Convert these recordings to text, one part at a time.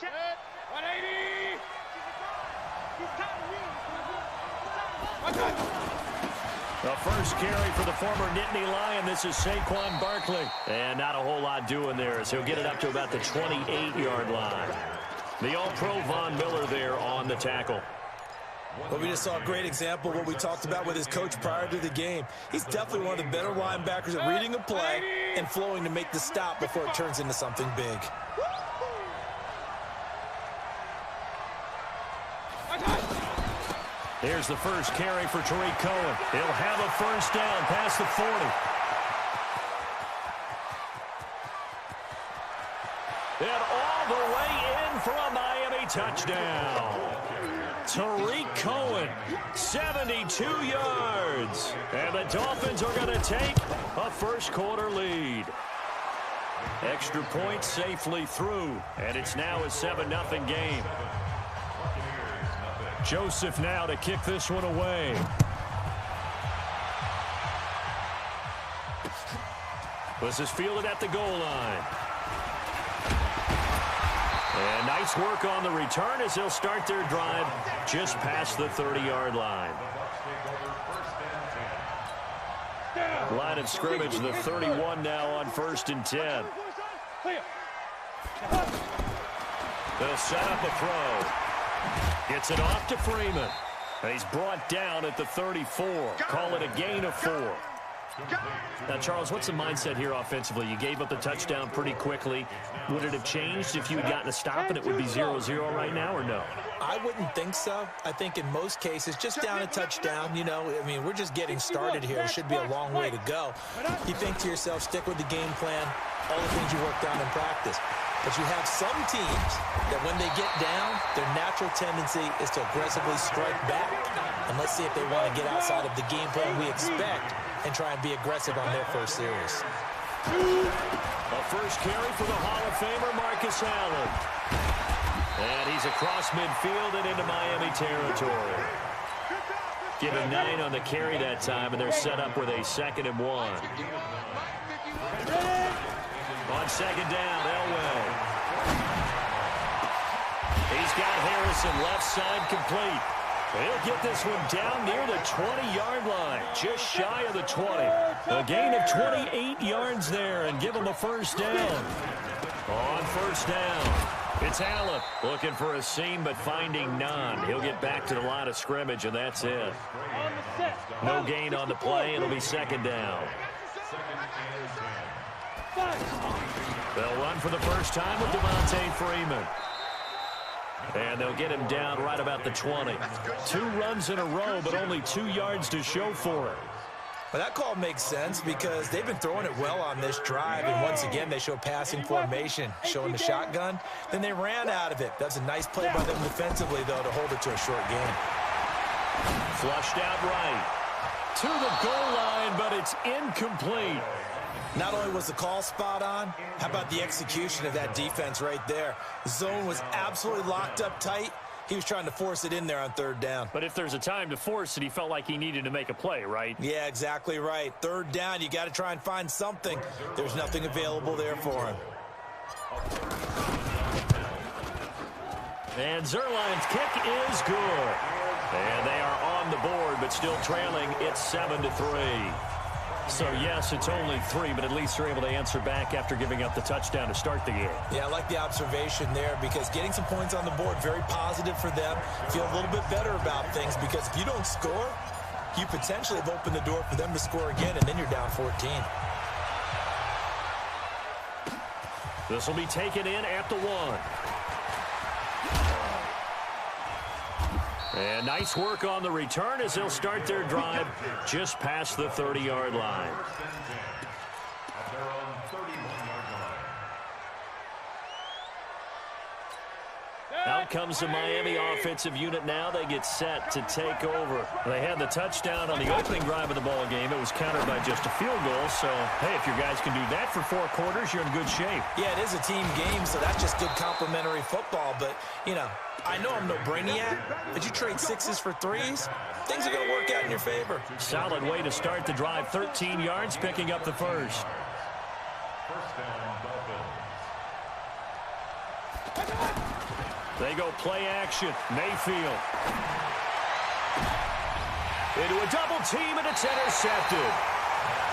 Check. 180. The first carry for the former Nittany Lion. This is Saquon Barkley. And not a whole lot doing there as he'll get it up to about the 28-yard line. The All-Pro Von Miller there on the tackle. Well, we just saw a great example of what we talked about with his coach prior to the game. He's definitely one of the better linebackers at reading a play and flowing to make the stop before it turns into something big. Here's the first carry for Tariq Cohen. He'll have a first down past the 40. And all the way in for a Miami touchdown. Tariq Cohen, 72 yards. And the Dolphins are going to take a first-quarter lead. Extra point safely through, and it's now a 7-0 game. Joseph now to kick this one away. This is fielded at the goal line. And nice work on the return as they'll start their drive just past the 30-yard line. Line of scrimmage, the 31 now on 1st and 10. They'll set up a throw. Gets it off to Freeman. And he's brought down at the 34. Call it a gain of 4. Now, Charles, what's the mindset here offensively? You gave up the touchdown pretty quickly. Would it have changed if you had gotten a stop and it would be 0-0 right now, or no? I wouldn't think so. I think in most cases, just down a touchdown, you know, I mean, we're just getting started here. It should be a long way to go. You think to yourself, stick with the game plan, all the things you worked on in practice. But you have some teams that when they get down, their natural tendency is to aggressively strike back. And let's see if they want to get outside of the game plan we expect and try and be aggressive on their first series. A first carry for the Hall of Famer, Marcus Allen. And he's across midfield and into Miami territory. Given 9 on the carry that time, and they're set up with a 2nd and 1. On 2nd down, Elway. He's got Harrison left side complete. He'll get this one down near the 20-yard line, just shy of the 20. A gain of 28 yards there and give him a first down. On 1st down, it's Allen looking for a seam but finding none. He'll get back to the line of scrimmage, and that's it. No gain on the play. It'll be 2nd down. They'll run for the first time with Devontae Freeman. And they'll get him down right about the 20. 2 runs in a row, but only 2 yards to show for it. Well, that call makes sense because they've been throwing it well on this drive, and once again, they show passing formation, showing the shotgun. Then they ran out of it. That's a nice play by them defensively, though, to hold it to a short gain. Flushed out right. To the goal line, but it's incomplete. Not only was the call spot on, how about the execution of that defense right there? The zone was absolutely locked up tight. He was trying to force it in there on 3rd down. But if there's a time to force it, he felt like he needed to make a play, right? Yeah, exactly right. 3rd down, you got to try and find something. There's nothing available there for him. And Zuerlein's kick is good. And they are on the board, but still trailing. It's 7-3. So, yes, it's only 3, but at least they're able to answer back after giving up the touchdown to start the game. Yeah, I like the observation there because getting some points on the board, very positive for them. Feel a little bit better about things because if you don't score, you potentially have opened the door for them to score again, and then you're down 14. This will be taken in at the 1. And nice work on the return as they'll start their drive just past the 30-yard line. Out comes the Miami offensive unit now. They get set to take over. They had the touchdown on the opening drive of the ball game. It was countered by just a field goal. So, hey, if your guys can do that for 4 quarters, you're in good shape. Yeah, it is a team game, so that's just good complimentary football. But, you know, I know I'm no brainiac, but you trade 6s for 3s, things are going to work out in your favor. Solid way to start the drive. 13 yards, picking up the first. They go play action. Mayfield. Into a double team, and it's intercepted.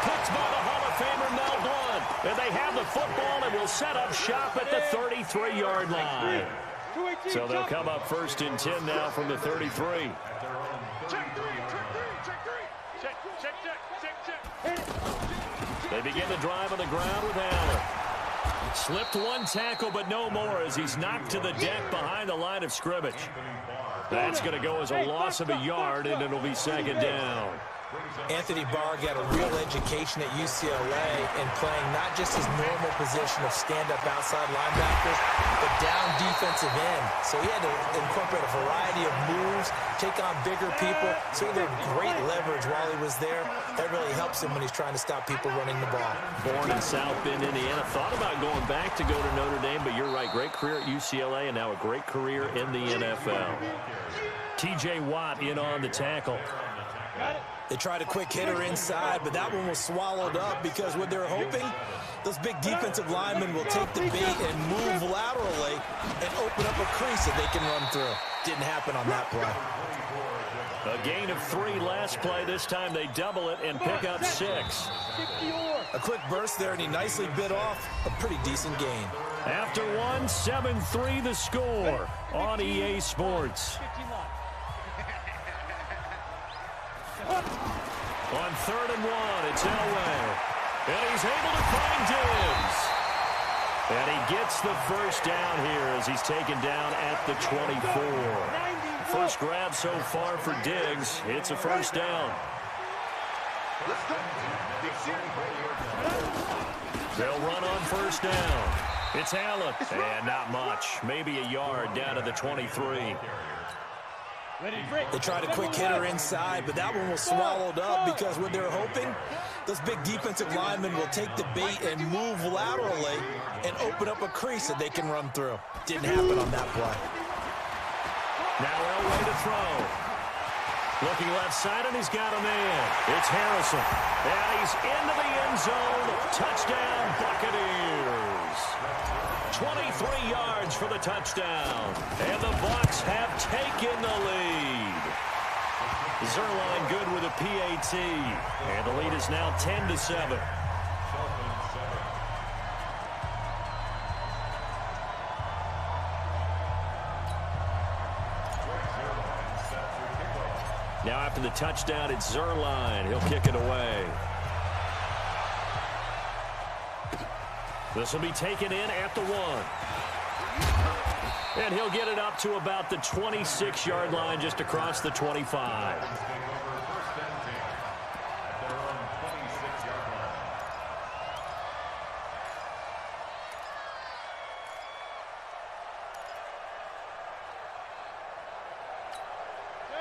Picked by the Hall of Famer Mel Blount. And they have the football and will set up shop at the 33-yard line. So they'll come up 1st and 10 now from the 33. They begin the drive on the ground with Allen. Slipped one tackle, but no more as he's knocked to the deck behind the line of scrimmage. That's going to go as a loss of a yard, and it'll be 2nd down. Anthony Barr got a real education at UCLA in playing not just his normal position of stand-up outside linebackers, but down defensive end. So he had to incorporate a variety of moves, take on bigger people. So he learned great leverage while he was there. That really helps him when he's trying to stop people running the ball. Born in South Bend, Indiana. Thought about going back to go to Notre Dame, but you're right. Great career at UCLA and now a great career in the NFL. T.J. Watt in on the tackle. They tried a quick hitter inside, but that one was swallowed up because what they're hoping, those big defensive linemen will take the bait and move laterally and open up a crease that they can run through. Didn't happen on that play. A gain of 3 last play. This time they double it and pick up 6. A quick burst there, and he nicely bit off a pretty decent gain. After 1, 7-3 the score on EA Sports. On 3rd and 1, it's Elway. And he's able to find Diggs. And he gets the first down here as he's taken down at the 24. First grab so far for Diggs. It's a first down. They'll run on first down. It's Allen. And not much. Maybe a yard down to the 23. They tried a quick hitter inside, but that one was swallowed up because what they're hoping, those big defensive linemen will take the bait and move laterally and open up a crease that they can run through. Didn't happen on that play. Now Elway to throw. Looking left side, and he's got a man. It's Harrison. And he's into the end zone. Touchdown, Buccaneers. 23 yards for the touchdown. And the Bucs have taken the lead. Zuerlein good with a PAT. And the lead is now 10-7. Now after the touchdown, it's Zuerlein. He'll kick it away. This will be taken in at the 1. And he'll get it up to about the 26-yard line just across the 25.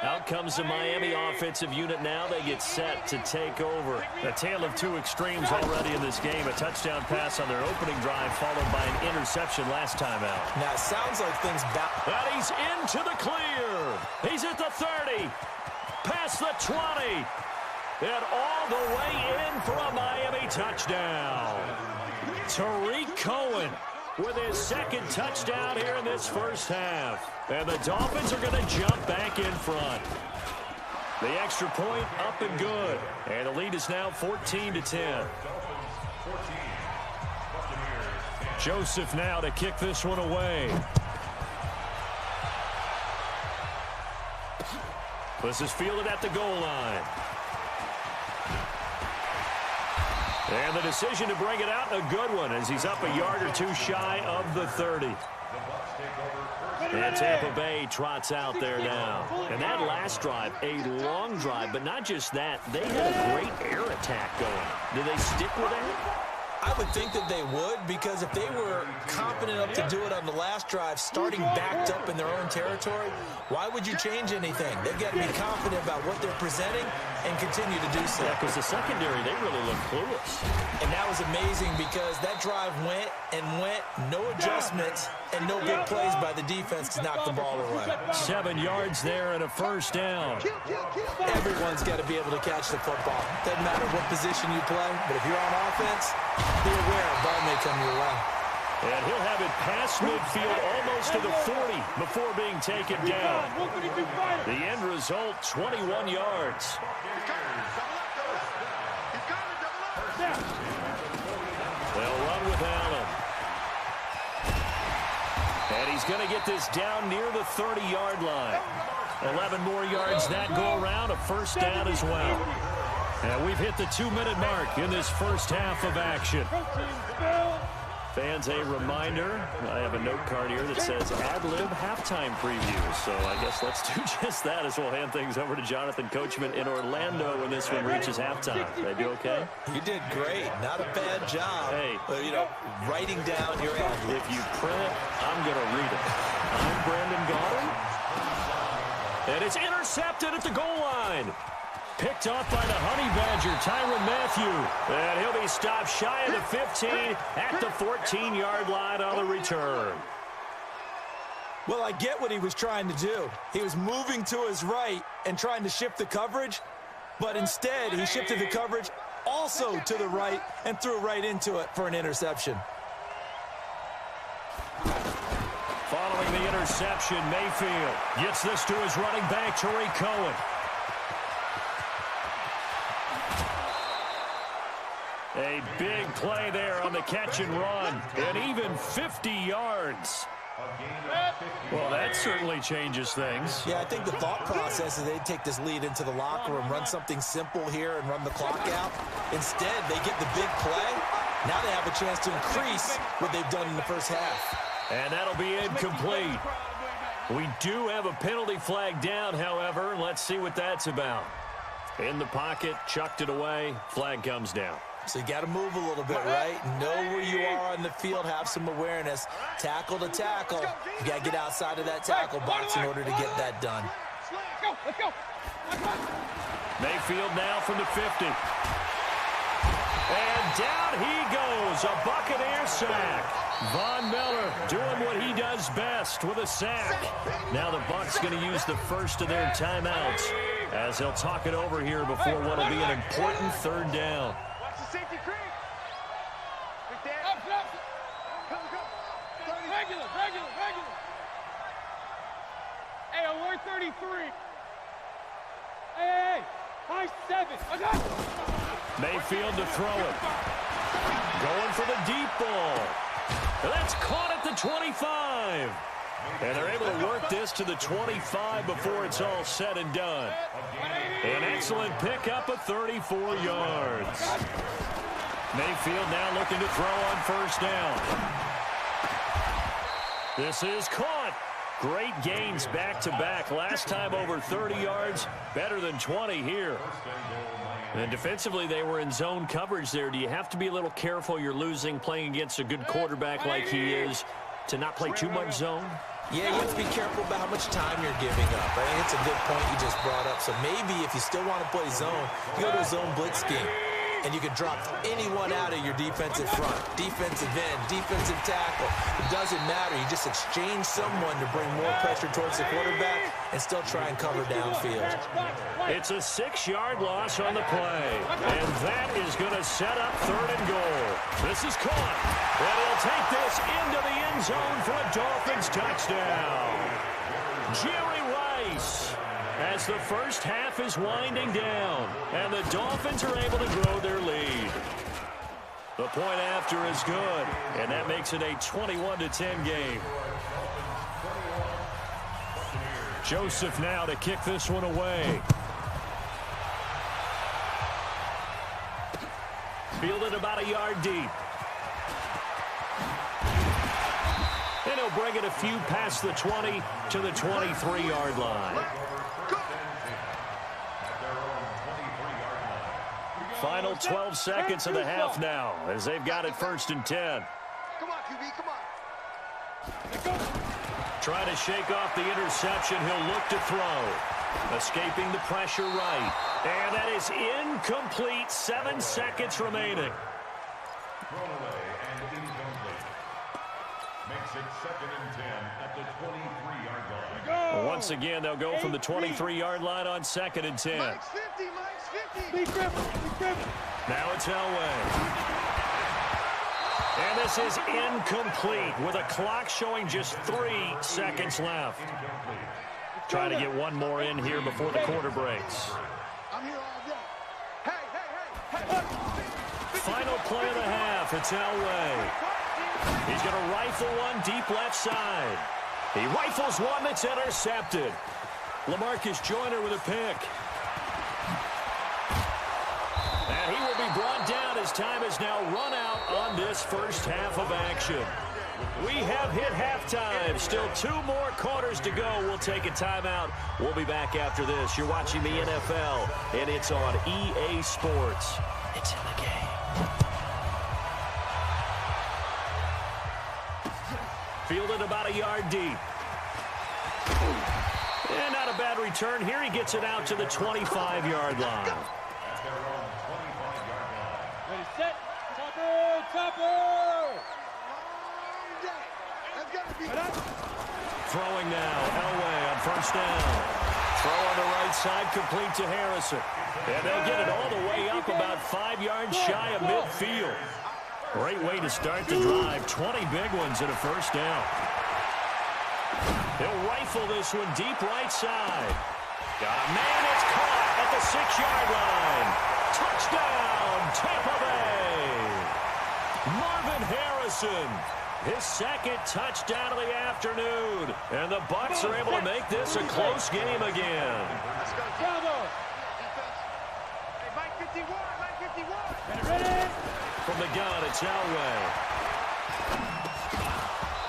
Out comes the Miami offensive unit now. They get set to take over. A tale of 2 extremes already in this game. A touchdown pass on their opening drive followed by an interception last time out. Now, it sounds like things back. And he's into the clear. He's at the 30. Past the 20. And all the way in for a Miami touchdown. Tariq Cohen with his 2nd touchdown here in this first half. And the Dolphins are going to jump back in front. The extra point up and good. And the lead is now 14-10. Joseph now to kick this one away. This is fielded at the goal line. And the decision to bring it out, a good one, as he's up a yard or 2 shy of the 30. And Tampa Bay trots out there now. And that last drive, a long drive, but not just that. They had a great air attack going. Do they stick with that? I would think that they would, because if they were confident enough to do it on the last drive, starting backed up in their own territory, why would you change anything? They've got to be confident about what they're presenting and continue to do so. Yeah, because the secondary, they really look clueless. And that was amazing because that drive went and went, no adjustments, and no big plays by the defense to knock the ball away. 7 yards there and a first down. Everyone's got to be able to catch the football. Doesn't matter what position you play, but if you're on offense, be aware a ball may come your way. And he'll have it past midfield almost to the 40 before being taken down. The end result, 21 yards. They'll run with Allen. And he's going to get this down near the 30-yard line. 11 more yards that go around, a first down as well. And we've hit the 2-minute mark in this first half of action. Fans, a reminder, I have a note card here that says ad-lib halftime preview. So I guess let's do just that as we'll hand things over to Jonathan Coachman in Orlando when this one reaches halftime. Did I do okay? You did great. Not a bad job. Hey. Writing down your ad-lib. If you print it, I'm going to read it. I'm Brandon Gaudin. And it's intercepted at the goal line. Picked off by the Honey Badger, Tyrann Mathieu. And he'll be stopped shy of the 15 at the 14-yard line on the return. Well, I get what he was trying to do. He was moving to his right and trying to shift the coverage, but instead he shifted the coverage also to the right and threw right into it for an interception. Following the interception, Mayfield gets this to his running back, Tariq Cohen. A big play there on the catch and run, and even 50 yards. Well, that certainly changes things. Yeah, I think the thought process is they'd take this lead into the locker room, run something simple here and run the clock out. Instead, they get the big play. Now they have a chance to increase what they've done in the first half. And that'll be incomplete. We do have a penalty flag down, however. Let's see what that's about. In the pocket, chucked it away, flag comes down. So you got to move a little bit, right? Know where you are on the field, have some awareness. Tackle to tackle. You got to get outside of that tackle box in order to get that done. Let's go. Mayfield now from the 50. And down he goes, a Buccaneer sack. Von Miller doing what he does best with a sack. Now the Bucs going to use the first of their timeouts as they'll talk it over here before what will be an important third down. Safety creep. Regular. Hey, alert 33. Hey, high 7. I got it. Mayfield to throw it. Going for the deep ball. That's caught at the 25. And they're able to work this to the 25 before it's all said and done. An excellent pickup of 34 yards. Mayfield now looking to throw on first down. This is caught. Great gains back-to-back. Last time over 30 yards, better than 20 here. And defensively, they were in zone coverage there. Do you have to be a little careful? You're losing playing against a good quarterback like he is to not play too much zone? Yeah, you have to be careful about how much time you're giving up. I think it's a good point you just brought up. So maybe if you still want to play zone, you go to a zone blitz scheme. And you can drop anyone out of your defensive front, defensive end, defensive tackle. It doesn't matter. You just exchange someone to bring more pressure towards the quarterback and still try and cover downfield. It's a 6-yard loss on the play. And that is going to set up third and goal. This is caught. And he'll take this into the end zone for a Dolphins touchdown. Jerry Rice. As the first half is winding down, and the Dolphins are able to grow their lead. The point after is good, and that makes it a 21-10 game. Joseph now to kick this one away. Fielded about a yard deep. And he'll bring it a few past the 20 to the 23-yard line. Final 12 seconds of the half now as they've got it first and 10. Come on, QB, come on. Trying to shake off the interception. He'll look to throw. Escaping the pressure right. And that is incomplete. 7 seconds remaining. Makes it 2nd and 10 at the 23-yard line. Once again, they'll go from the 23-yard line on 2nd and 10. Mike's 50, Mike's 50. Now it's Elway. And This is incomplete with a clock showing just 3 seconds left. Trying to get one more in here before the quarter breaks. I'm here all day. Hey. Final play of the half. It's Elway. He's going to rifle one deep left side. He rifles one that's intercepted. LaMarcus Joyner with a pick. And he will be brought down as time has now run out on this first half of action. We have hit halftime. Still 2 more quarters to go. We'll take a timeout. We'll be back after this. You're watching the NFL, and it's on EA Sports. It's in the game. Fielded about a yard deep. And not a bad return here. He gets it out to the 25-yard line. Ready, set, topper! Throwing now, Elway on first down. Throw on the right side, complete to Harrison. And they'll get it all the way up about 5 yards shy of midfield. Great way to start the drive. 20 big ones and a first down. He'll rifle this one deep right side. Got a man, it's caught at the 6-yard line. Touchdown, Tampa Bay. Marvin Harrison, his second touchdown of the afternoon. And the Bucs are able to make this a close game again. Let's go. Bravo! Hey, Mike 51, Mike 51. Ready? From the gun, it's Elway.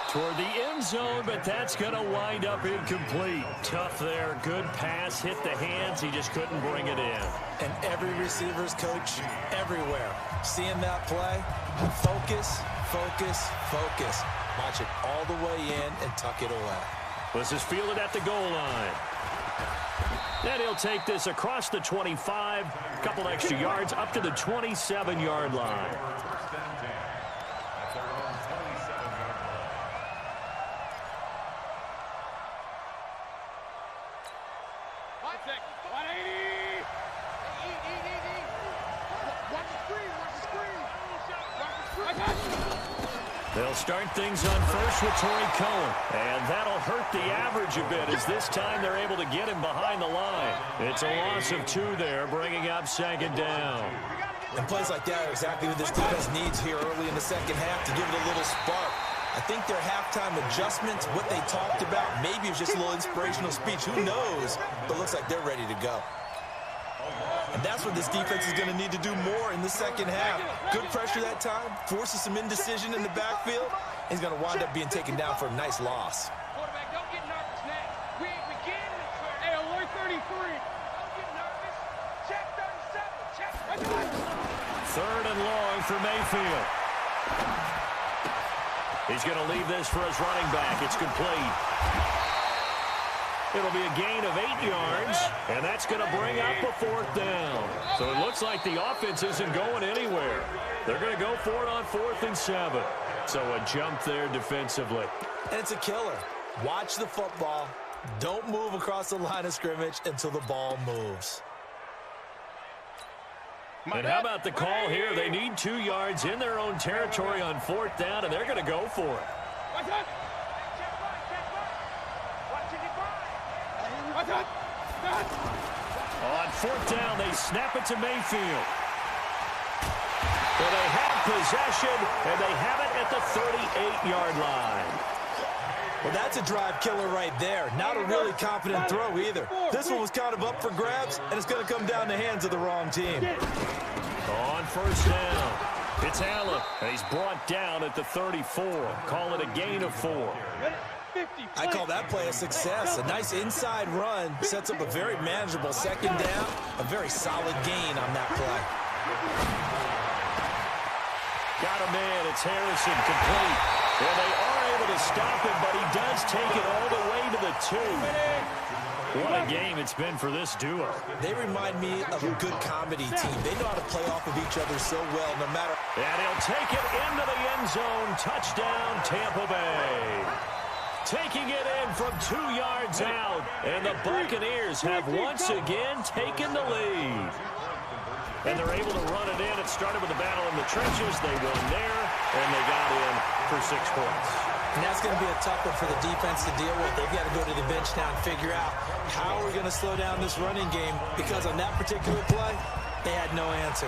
Toward the end zone, but that's going to wind up incomplete. Tough there. Good pass. Hit the hands. He just couldn't bring it in. And every receiver's coach everywhere. Seeing that play, focus, focus, focus. Watch it all the way in and tuck it away. This is fielded at the goal line. Then he'll take this across the 25, a couple extra yards, up to the 27-yard line. They'll start things on first with Torrey Cohen. And that'll hurt the average a bit as this time they're able to get him behind the line. It's a loss of 2 there, bringing up second down. And plays like that are exactly what this defense needs here early in the second half to give it a little spark. I think their halftime adjustments, what they talked about, maybe it was just a little inspirational speech. Who knows? But it looks like they're ready to go. And that's what this defense is going to need to do more in the second half. Good pressure that time, forces some indecision in the backfield. He's going to wind up being taken down for a nice loss. Quarterback, don't get nervous, man. We begin. Hey, alert 33. Don't get nervous. Check 37. Check. Third and long for Mayfield. He's going to leave this for his running back. It's complete. It'll be a gain of 8 yards, and that's going to bring up a 4th down. So it looks like the offense isn't going anywhere. They're going to go for it on 4th and 7. So a jump there defensively. And it's a killer. Watch the football. Don't move across the line of scrimmage until the ball moves. And how about the call here? They need 2 yards in their own territory on 4th down, and they're going to go for it. On 4th down, they snap it to Mayfield. Well, they have possession, and they have it at the 38-yard line. Well, that's a drive killer right there. Not a really confident throw either. This one was kind of up for grabs, and it's going to come down the hands of the wrong team. On 1st down, it's Allen, and he's brought down at the 34. Call it a gain of 4. I call that play a success. A nice inside run sets up a very manageable second down. A very solid gain on that play. Got a man. It's Harrison, complete. Well, they are able to stop him, but he does take it all the way to the 2. What a game it's been for this duo. They remind me of a good comedy team. They know how to play off of each other so well, no matter. And he'll take it into the end zone. Touchdown, Tampa Bay. Taking it in from 2 yards out. And the Buccaneers have once again taken the lead. And they're able to run it in. It started with a battle in the trenches. They won there. and they got in for 6 points. And that's going to be a tough one for the defense to deal with. They've got to go to the bench now and figure out how we're going to slow down this running game, because on that particular play, they had no answer.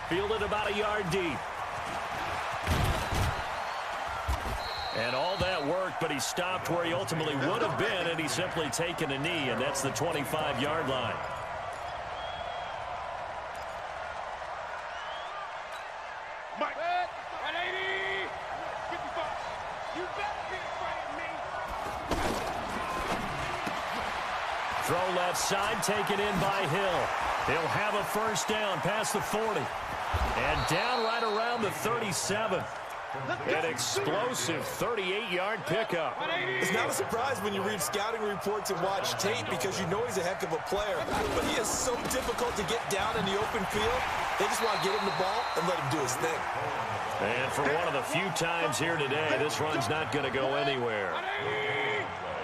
Fielded about a yard deep. And all that work, but he stopped where he ultimately would have been, and he's simply taken a knee, and that's the 25-yard line. Mike. 180. 55. You better be afraid of me. Throw left side, taken in by Hill. He'll have a first down past the 40. And down right around the 37. An explosive 38-yard pickup. It's not a surprise when you read scouting reports and watch tape, because you know he's a heck of a player. But he is so difficult to get down in the open field. They just want to get him the ball and let him do his thing. And for one of the few times here today, this run's not going to go anywhere.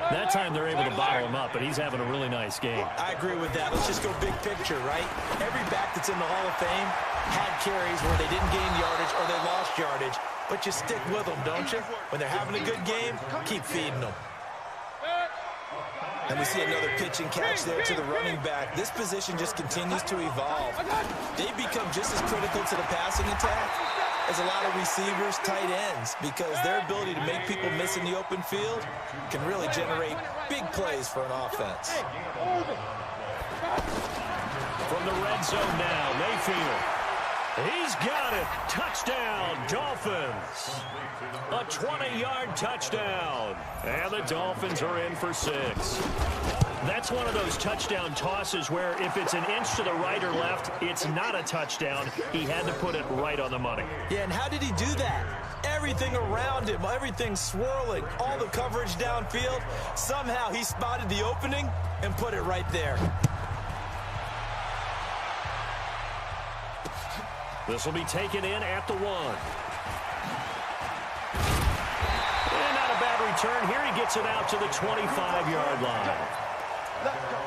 That time they're able to bottle him up, but he's having a really nice game. I agree with that. Let's just go big picture, right? Every back that's in the Hall of Fame had carries where they didn't gain yardage or they lost yardage. But you stick with them, don't you? When they're having a good game, keep feeding them. And we see another pitch and catch there to the running back. This position just continues to evolve. They become just as critical to the passing attack as a lot of receivers, tight ends, because their ability to make people miss in the open field can really generate big plays for an offense. From the red zone now, Mayfield. He's got it. Touchdown, Dolphins. A 20-yard touchdown. And the Dolphins are in for 6. That's one of those touchdown tosses where if it's an inch to the right or left, it's not a touchdown. He had to put it right on the money. Yeah, and how did he do that? Everything around him, everything swirling, all the coverage downfield. Somehow he spotted the opening and put it right there. This will be taken in at the 1. And not a bad return here. He gets it out to the 25-yard line. Let's go.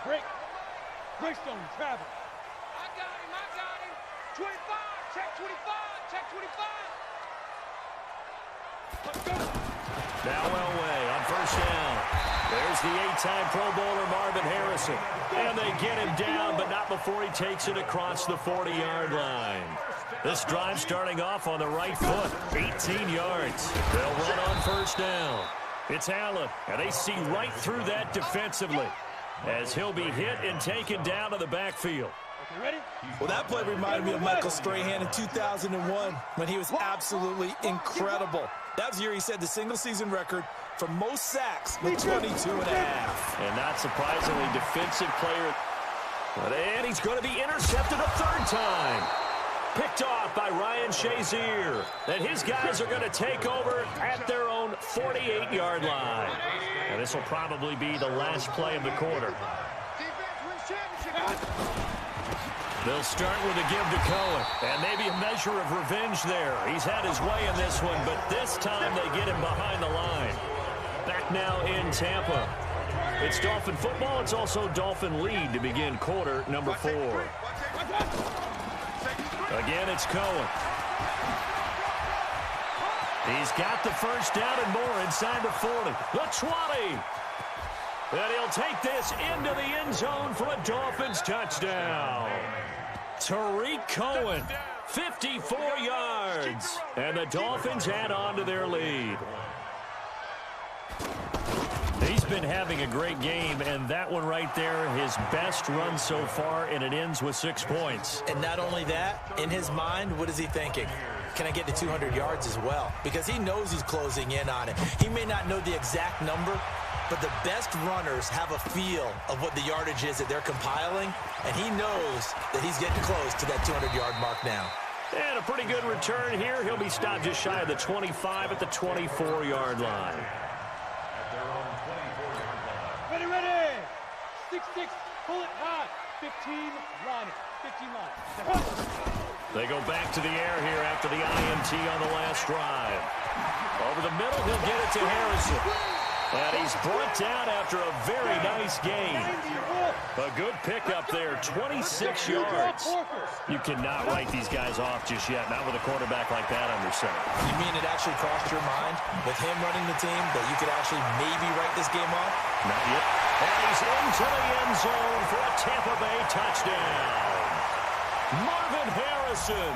Break. Greystone, travel. I got him. 25. Check 25. Check 25. Let's go. Now Elway on first down. There's the 8-time Pro Bowler Marvin Harrison. And they get him down, but not before he takes it across the 40-yard line. This drive starting off on the right foot, 18 yards. They'll run on first down. It's Allen, and they see right through that defensively as he'll be hit and taken down to the backfield. Okay, ready? Well, that play reminded me of Michael Strahan in 2001 when he was absolutely incredible. That was the year he set the single-season record for most sacks with 22.5. And not surprisingly, defensive player. And he's going to be intercepted a third time. Picked off by Ryan Shazier. And his guys are going to take over at their own 48-yard line. And this will probably be the last play of the quarter. They'll start with a give to Cohen. And maybe a measure of revenge there. He's had his way in this one, but this time they get him behind the line. Back now in Tampa. It's Dolphin football. It's also Dolphin lead to begin quarter number 4. Again, it's Cohen. He's got the first down and more inside the 40. The 20. And he'll take this into the end zone for a Dolphins touchdown. Tariq Cohen, 54 yards. And the Dolphins add on to their lead. He's been having a great game, and that one right there, his best run so far, and it ends with 6 points. And not only that, in his mind, what is he thinking? Can I get to 200 yards as well? Because he knows he's closing in on it. He may not know the exact number, but the best runners have a feel of what the yardage is that they're compiling, and he knows that he's getting close to that 200-yard mark now. And a pretty good return here. He'll be stopped just shy of the 25 at the 24-yard line. Ready, ready. 6-6. Pull it high. 15 line it. 15 line. They go back to the air here after the INT on the last drive. Over the middle, he'll get it to Harrison. And he's brought down after a very nice gain. A good pickup there, 26 yards. You cannot write these guys off just yet, not with a quarterback like that under center. You mean it actually crossed your mind with him running the team that you could actually maybe write this game off? Not yet. And he's into the end zone for a Tampa Bay touchdown. Marvin Harrison,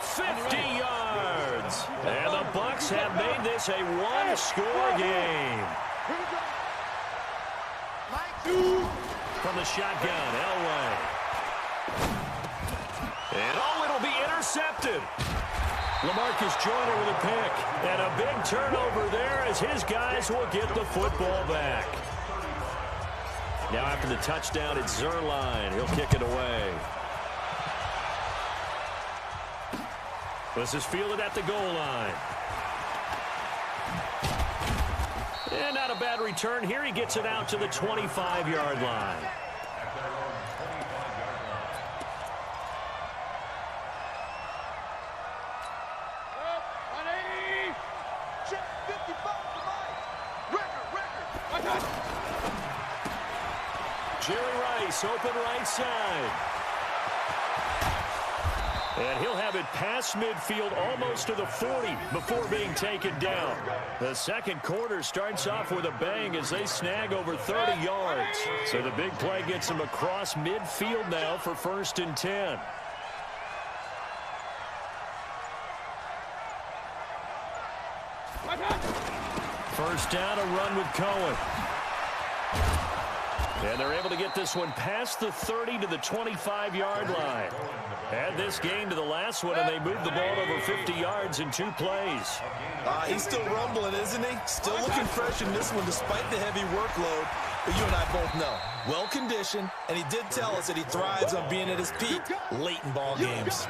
50 yards. And the Bucs have made this a one-score game. From the shotgun, Elway. And it'll be intercepted. LaMarcus Joyner with a pick. And a big turnover there as his guys will get the football back. Now after the touchdown, it's Zuerlein. He'll kick it away. This is fielded at the goal line. And not a bad return here. He gets it out to the 25-yard line. Jerry Rice, open right side. And he'll have it past midfield almost to the 40 before being taken down. The second quarter starts off with a bang as they snag over 30 yards. So the big play gets them across midfield now for 1st and 10. First down, a run with Cohen. And they're able to get this one past the 30 to the 25-yard line. Add this game to the last one, and they moved the ball over 50 yards in 2 plays. He's still rumbling, isn't he? Still looking fresh in this one despite the heavy workload. But you and I both know, well-conditioned, and he did tell us that he thrives on being at his peak late in ball games.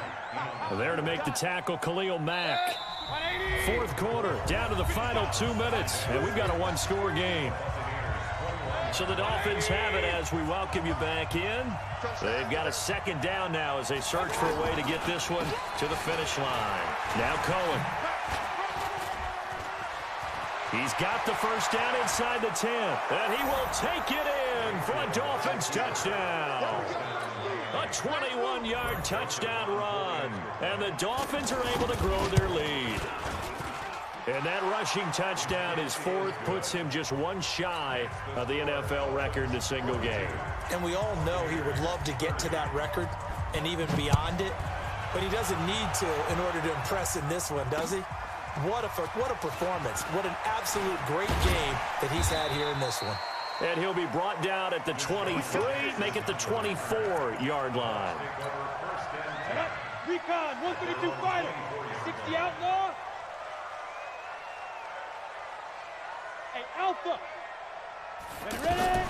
There to make the tackle, Khalil Mack. 4th quarter, down to the final 2 minutes, and we've got a one-score game. So the Dolphins have it as we welcome you back in. They've got a second down now as they search for a way to get this one to the finish line. Now Cohen. He's got the first down inside the 10. And he will take it in for a Dolphins touchdown. A 21-yard touchdown run. And the Dolphins are able to grow their lead. And that rushing touchdown, his 4th, puts him just one shy of the NFL record in a single game. And we all know he would love to get to that record and even beyond it. But he doesn't need to in order to impress in this one, does he? What a performance. What an absolute great game that he's had here in this one. And he'll be brought down at the 23, make it the 24-yard line. Recon, 132 fighter, 60 outlaw. Hey, Alpha. Ready?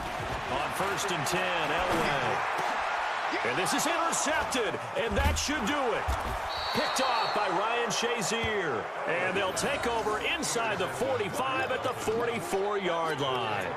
On 1st and 10, Elway. And this is intercepted, and that should do it. Picked off by Ryan Shazier. And they'll take over inside the 45 at the 44-yard line.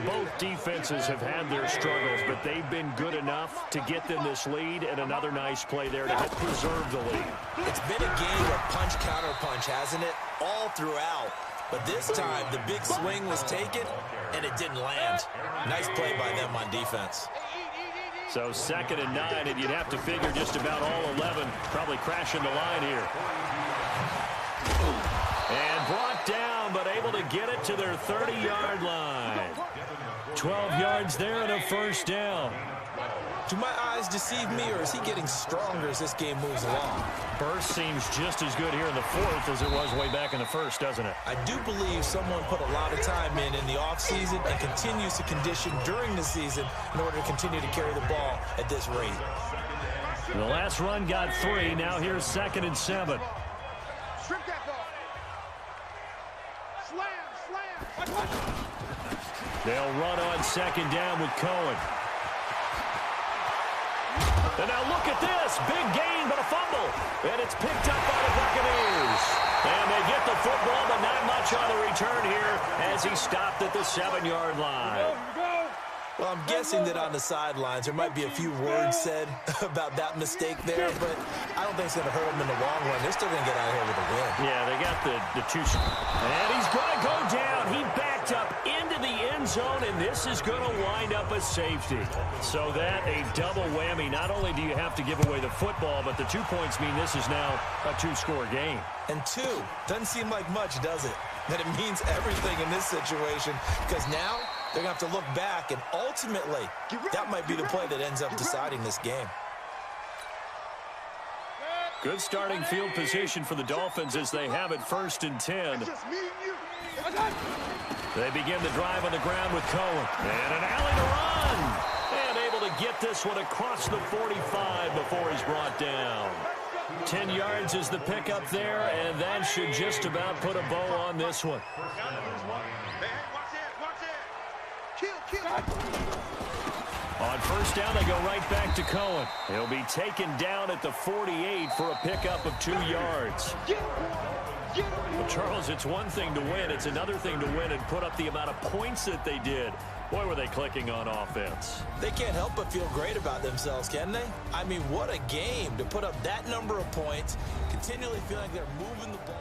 Both defenses have had their struggles, but they've been good enough to get them this lead, and another nice play there to help preserve the lead. It's been a game of punch-counter-punch, hasn't it? All throughout. But this time, the big swing was taken, and it didn't land. Nice play by them on defense. So 2nd and 9, and you'd have to figure just about all 11 probably crashing the line here. And brought down, but able to get it to their 30-yard line. 12 yards there and a first down. Do my eyes deceive me, or is he getting stronger as this game moves along? Burst seems just as good here in the 4th as it was way back in the 1st, doesn't it? I do believe someone put a lot of time in the offseason and continues to condition during the season in order to continue to carry the ball at this rate. The last run got 3. Now here's 2nd and 7. Strip that ball. Slam. They'll run on 2nd down with Cohen. And now look at this. Big gain, but a fumble. And it's picked up by the Buccaneers. And they get the football, but not much on the return here as he stopped at the 7-yard line. Well, I'm guessing that on the sidelines there might be a few words said about that mistake there, but I don't think it's going to hurt them in the long run. They're still going to get out of here with a win. Yeah, they got the two. And he's going to go down. He backed end zone, and this is going to wind up a safety. So that a double whammy. Not only do you have to give away the football, but the 2 points mean this is now a two-score game. And 2 doesn't seem like much, does it? That it means everything in this situation, because now they're going to have to look back, and ultimately, that might be the play that ends up deciding this game. Good starting field position for the Dolphins as they have it 1st and 10. Just me and you. They begin the drive on the ground with Cohen. And an alley to run. And able to get this one across the 45 before he's brought down. 10 yards is the pickup there, and that should just about put a bow on this one. On 1st down, they go right back to Cohen. He'll be taken down at the 48 for a pickup of 2 yards. Well, Charles, it's one thing to win. It's another thing to win and put up the amount of points that they did. Boy, were they clicking on offense. They can't help but feel great about themselves, can they? I mean, what a game to put up that number of points, continually feel like they're moving the ball.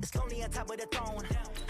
It's lonely on top of the throne.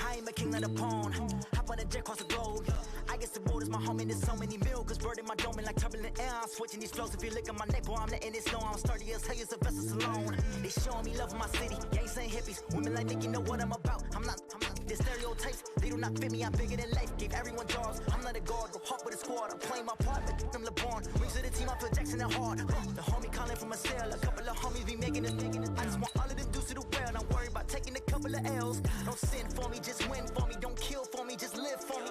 I am a king of the pawn. Hop on a jet across the globe. I guess the road is my home and there's so many milkers burning my dome like turbulent air. I'm switching these flows. If you look at my neck, boy, I'm letting it slow. I'm sturdy as hell as a vessel alone. They showing me love in my city. Gangs ain't hippies. Women like Nick, you know what I'm about. I'm not. The stereotypes, they do not fit me. I'm bigger than life. Gave everyone jobs. I'm not a guard. Go hard with a squad. I'm playing my part. But I'm LeBron. Rings to the team. I feel Jackson and hard. The homie calling from a cell. A couple of homies be making it. I just want all of them dudes to the well. Don't worry about taking a couple of L's. Don't sin for me, just win for me. Don't kill for me, just live for me.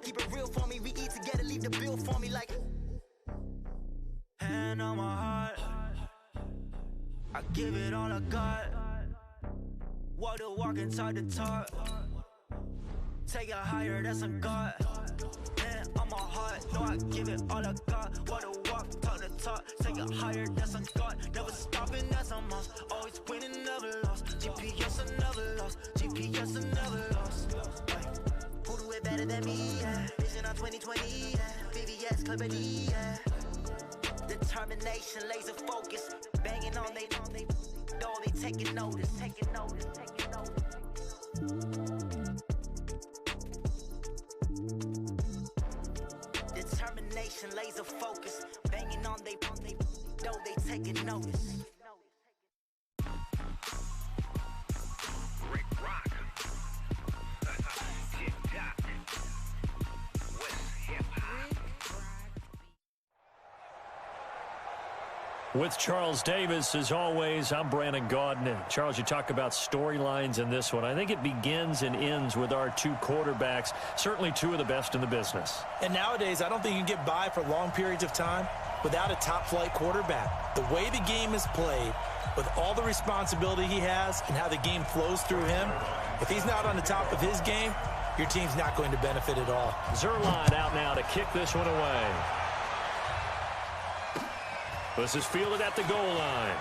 Keep it real for me. We eat together, leave the bill for me like. Hand on my heart, I give it all I got. Walk the walk and talk the talk. Take it higher, that's a God. Hand on my heart, no, I give it all I got. Walk the walk, talk the talk. Take it higher, that's a God. Never stopping, that's a must. Always winning, never lost. GPS, I never lost. GPS, I never lost. Who do it better than me? Yeah. Vision on 2020. Yeah. VVS, Clarity. Yeah. Determination, laser focus. Banging on they door, they taking notice. Taking notice. Taking notice. Determination, laser focus. Banging on they door, they taking notice. With Charles Davis, as always, I'm Brandon Gaudin. Charles, you talk about storylines in this one. I think it begins and ends with our two quarterbacks, certainly two of the best in the business. And nowadays, I don't think you can get by for long periods of time without a top-flight quarterback. The way the game is played, with all the responsibility he has and how the game flows through him, if he's not on the top of his game, your team's not going to benefit at all. Zuerlein out now to kick this one away. This is fielded at the goal line.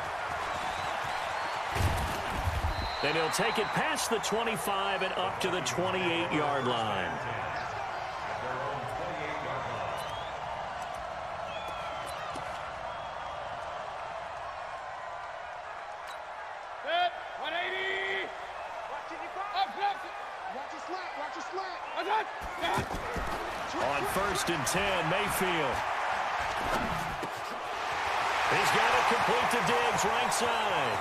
Then he'll take it past the 25 and up to the 28-yard line. Set, 180. Up, left. Watch your slack, watch your slack. On 1st and 10, Mayfield. He's got it complete to Diggs, right side.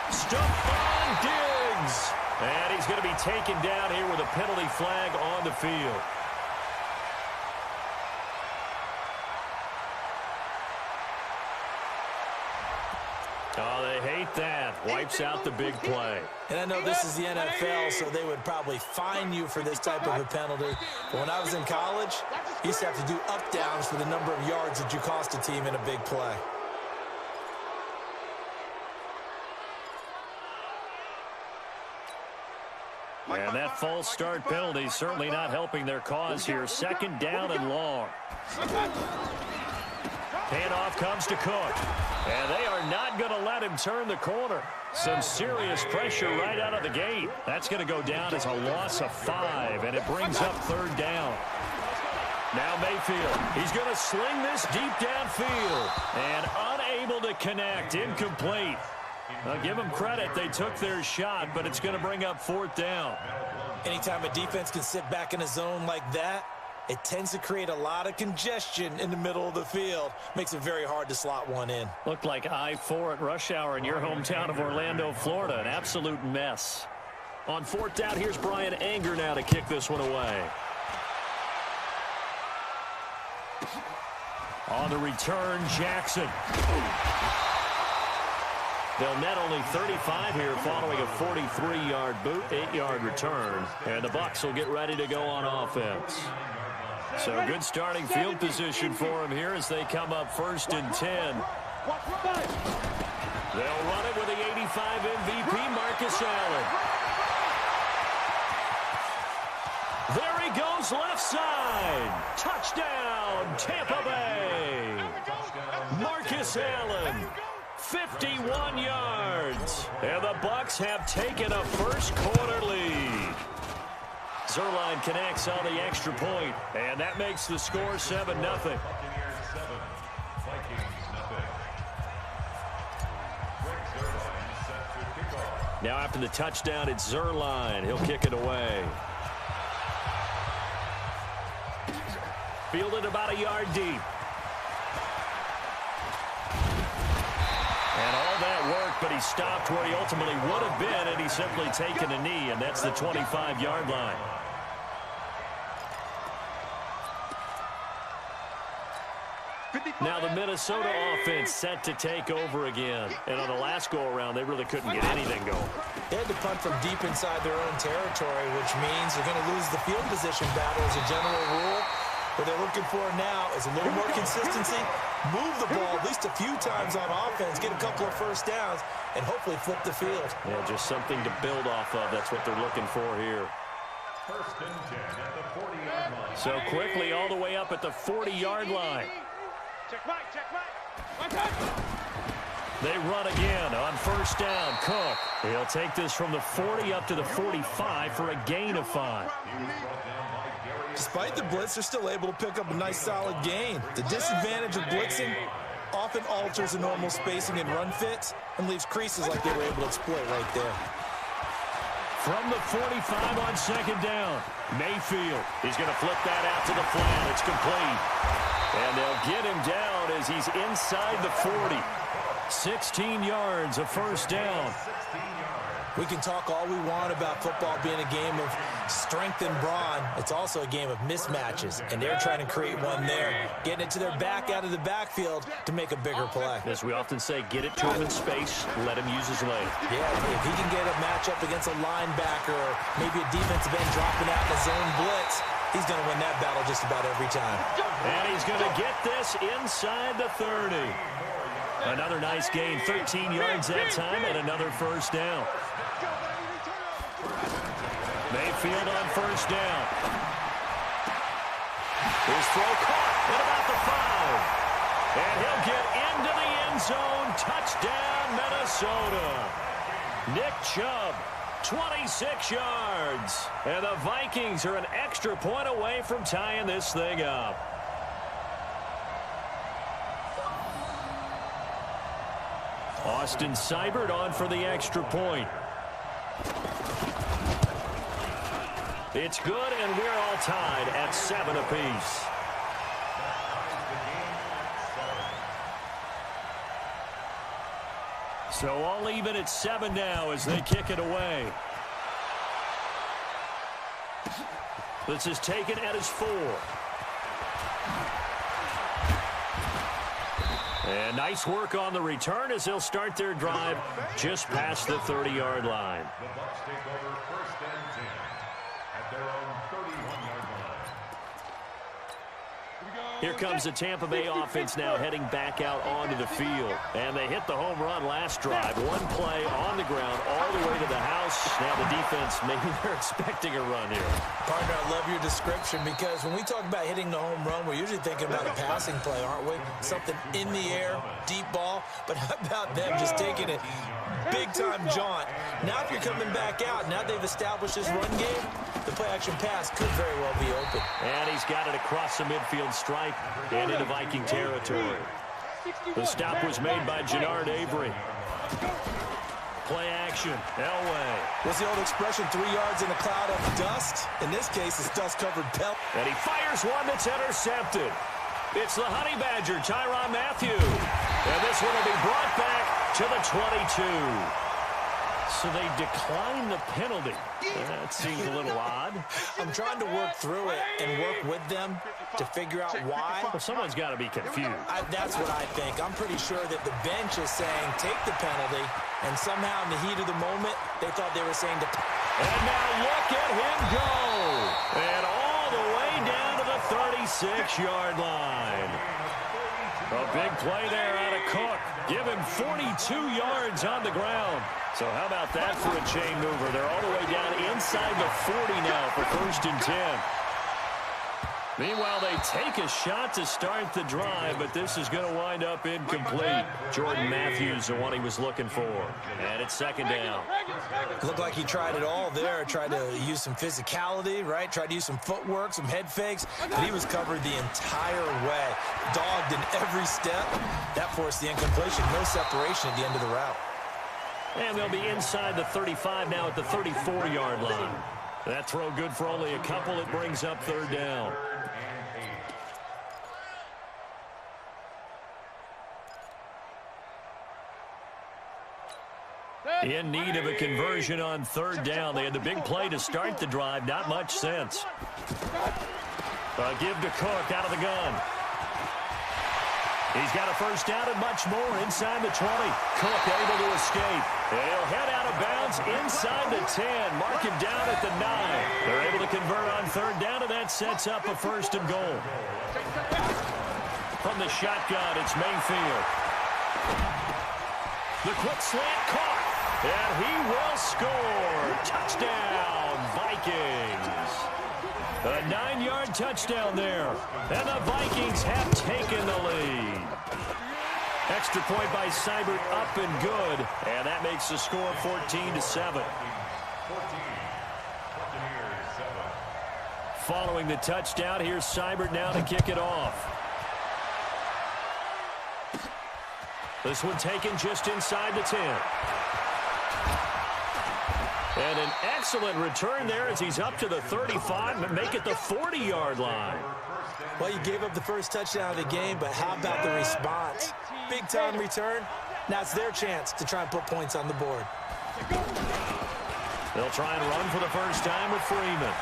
Stumped on Diggs. And he's going to be taken down here with a penalty flag on the field. that. Wipes out the big play. And I know this is the NFL, so they would probably fine you for this type of a penalty. But when I was in college, you used to have to do up-downs for the number of yards that you cost a team in a big play. And that false start penalty certainly not helping their cause here. Second down and long. Handoff comes to Cook. And they are not going to let him turn the corner. Some serious pressure right out of the gate. That's going to go down as a loss of 5, and it brings up third down. Now Mayfield, he's going to sling this deep downfield. And unable to connect, incomplete. I'll give them credit. They took their shot, but it's going to bring up fourth down. Anytime a defense can sit back in a zone like that, it tends to create a lot of congestion in the middle of the field. Makes it very hard to slot one in. Looked like I-4 at rush hour in your hometown of Orlando, Florida. An absolute mess. On fourth down, here's Brian Anger now to kick this one away. On the return, Jackson. They'll net only 35 here following a 43-yard boot, 8-yard return. And the Bucs will get ready to go on offense. So good starting field position for them here as they come up 1st and 10. They'll run it with the 85 MVP, Marcus Allen. There he goes left side. Touchdown, Tampa Bay. Marcus Allen. 51 yards. And the Bucs have taken a first quarter lead. Zuerlein connects on the extra point, and that makes the score 7-0. Now after the touchdown, it's Zuerlein. He'll kick it away. Fielded about a yard deep. And all that work, but he stopped where he ultimately would have been, and he's simply taken a knee, and that's the 25-yard line. Now the Minnesota offense set to take over again. And on the last go-around, they really couldn't get anything going. They had to punt from deep inside their own territory, which means they're going to lose the field position battle as a general rule. What they're looking for now is a little more consistency, move the ball at least a few times on offense, get a couple of first downs, and hopefully flip the field. Yeah, just something to build off of. That's what they're looking for here. 1st and 10 at the 40-yard line. So quickly all the way up at the 40-yard line. Check right. They run again on 1st down. Cook. He'll take this from the 40 up to the 45 for a gain of 5. Despite the blitz, they're still able to pick up a nice solid gain. The disadvantage of blitzing often alters the normal spacing and run fits and leaves creases like they were able to exploit right there. From the 45 on 2nd down, Mayfield. He's going to flip that out to the flat. It's complete. And they'll get him down as he's inside the 40. 16 yards of 1st down. We can talk all we want about football being a game of strength and brawn. It's also a game of mismatches, and they're trying to create one there, getting it to their back out of the backfield to make a bigger play. As we often say, get it to him in space, let him use his leg. Yeah, if he can get a matchup against a linebacker or maybe a defensive end dropping out in a zone blitz, he's going to win that battle just about every time. And he's going to get this inside the 30. Another nice gain, 13 yards that time, and another 1st down. Mayfield on 1st down. His throw caught at about the 5. And he'll get into the end zone. Touchdown, Minnesota. Nick Chubb, 26 yards. And the Vikings are an extra point away from tying this thing up. Austin Seibert on for the extra point. It's good, and we're all tied at 7 apiece. So all even at 7 now as they kick it away. This is taken at his 4. And nice work on the return as they'll start their drive just past the 30-yard line. The Bucs take over 1st and 10 at their own 31-yard line. Here comes the Tampa Bay offense now heading back out onto the field. And they hit the home run last drive. One play on the ground all the way to the house. Now the defense, maybe they're expecting a run here. Partner, I love your description because when we talk about hitting the home run, we're usually thinking about a passing play, aren't we? Something in the air, deep ball. But how about them just taking it big-time jaunt? Now if you're coming back out, now they've established this run game, the play-action pass could very well be open. And he's got it across the midfield stripe and into Viking territory. The stop was made by Gennard Avery. Play action, Elway. What's the old expression, 3 yards in a cloud of dust? In this case, it's dust-covered pelt. And he fires one that's intercepted. It's the Honey Badger, Tyrann Mathieu. And this one will be brought back to the 22. So they decline the penalty. That seems a little odd. I'm trying to work through it and work with them to figure out why. Well, someone's got to be confused. That's what I think. I'm pretty sure that the bench is saying take the penalty, and somehow in the heat of the moment, they thought they were saying to... And now look at him go. And all the way down to the 36-yard line. A big play there out of Cook. Give him 42 yards on the ground. So how about that for a chain mover? They're all the way down inside the 40 now for 1st and 10. Meanwhile, they take a shot to start the drive, but this is going to wind up incomplete. Jordan Matthews, the one he was looking for. And it's 2nd down. Looked like he tried it all there. Tried to use some physicality, right? Tried to use some footwork, some head fakes. But he was covered the entire way. Dogged in every step. That forced the incompletion. No separation at the end of the route. And they'll be inside the 35 now at the 34-yard line. That throw good for only a couple. It brings up 3rd down. In need of a conversion on 3rd down. They had the big play to start the drive. Not much sense. A give to Cook out of the gun. He's got a 1st down and much more inside the 20. Cook able to escape. He'll head out of bounds inside the 10. Mark him down at the 9. They're able to convert on 3rd down, and that sets up a 1st and goal. From the shotgun, it's Mayfield. The quick slant caught. And he will score. Touchdown, Vikings. A 9-yard touchdown there. And the Vikings have taken the lead. Extra point by Seibert up and good. And that makes the score 14-7. Following the touchdown, here's Seibert now to kick it off. This one taken just inside the 10. And an excellent return there as he's up to the 35 and make it the 40-yard line. Well, you gave up the first touchdown of the game, but how about the response? Big-time return. Now it's their chance to try and put points on the board. They'll try and run for the first time with Freeman.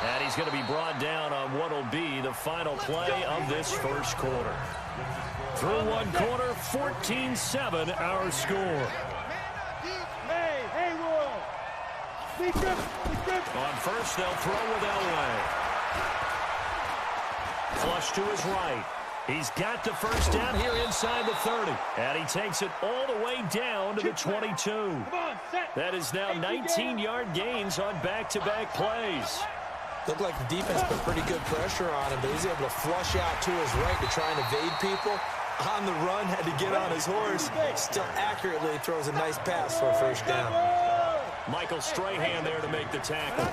And he's going to be brought down on what will be the final play of this 1st quarter. Through 1 quarter, 14-7 our score. On 1st, they'll throw with Elway. Flush to his right. He's got the 1st down here inside the 30. And he takes it all the way down to the 22. That is now 19-yard gains on back-to-back plays. Looked like the defense put pretty good pressure on him, but he's able to flush out to his right to try and evade people. On the run, had to get on his horse. Still accurately throws a nice pass for a 1st down. Michael Strahan there to make the tackle.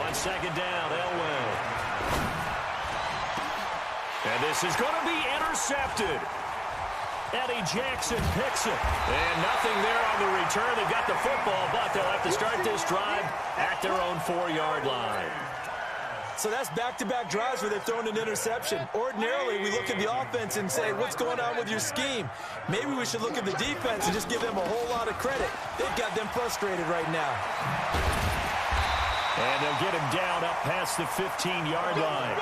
On 2nd down, Elway. And this is going to be intercepted. Eddie Jackson picks it. And nothing there on the return. They've got the football, but they'll have to start this drive at their own 4-yard line. So that's back-to-back drives where they've thrown an interception. Ordinarily, we look at the offense and say, what's going on with your scheme? Maybe we should look at the defense and just give them a whole lot of credit. They've got them frustrated right now. And they'll get him down up past the 15-yard line.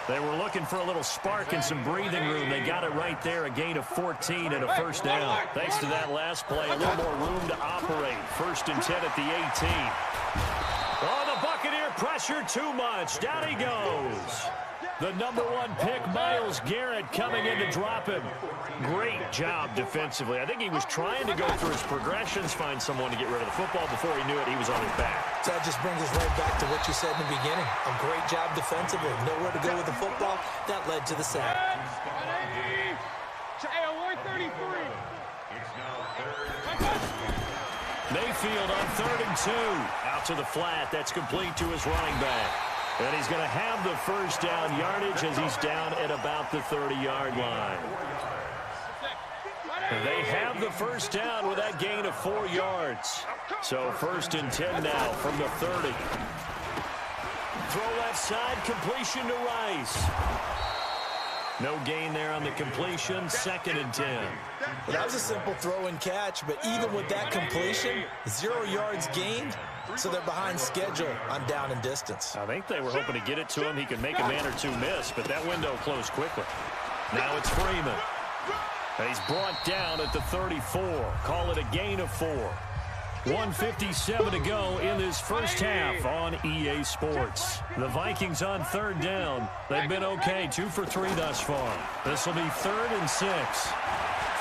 They were looking for a little spark and some breathing room. They got it right there, a gain of 14 and a first down. Thanks to that last play, a little more room to operate. 1st and 10 at the 18. Oh, the Buccaneer pressure too much. Down he goes. The #1 pick, Myles Garrett, coming in to drop him. Great job defensively. I think he was trying to go through his progressions, find someone to get rid of the football. Before he knew it, he was on his back. So that just brings us right back to what you said in the beginning. A great job defensively. Nowhere to go with the football. That led to the sack. 133. Mayfield on 3rd and 2. Out to the flat. That's complete to his running back. And he's going to have the first down yardage as he's down at about the 30-yard line. And they have the first down with that gain of 4 yards. So 1st and 10 now from the 30. Throw left side, completion to Rice. No gain there on the completion, 2nd and 10. Well, that was a simple throw and catch, but even with that completion, 0 yards gained, so they're behind schedule on down and distance. I think they were hoping to get it to him. He could make a man or two miss, but that window closed quickly. Now it's Freeman. And he's brought down at the 34. Call it a gain of 4. 1:57 to go in this first half on EA Sports. The Vikings on 3rd down. They've been okay, 2 for 3 thus far. This will be 3rd and 6.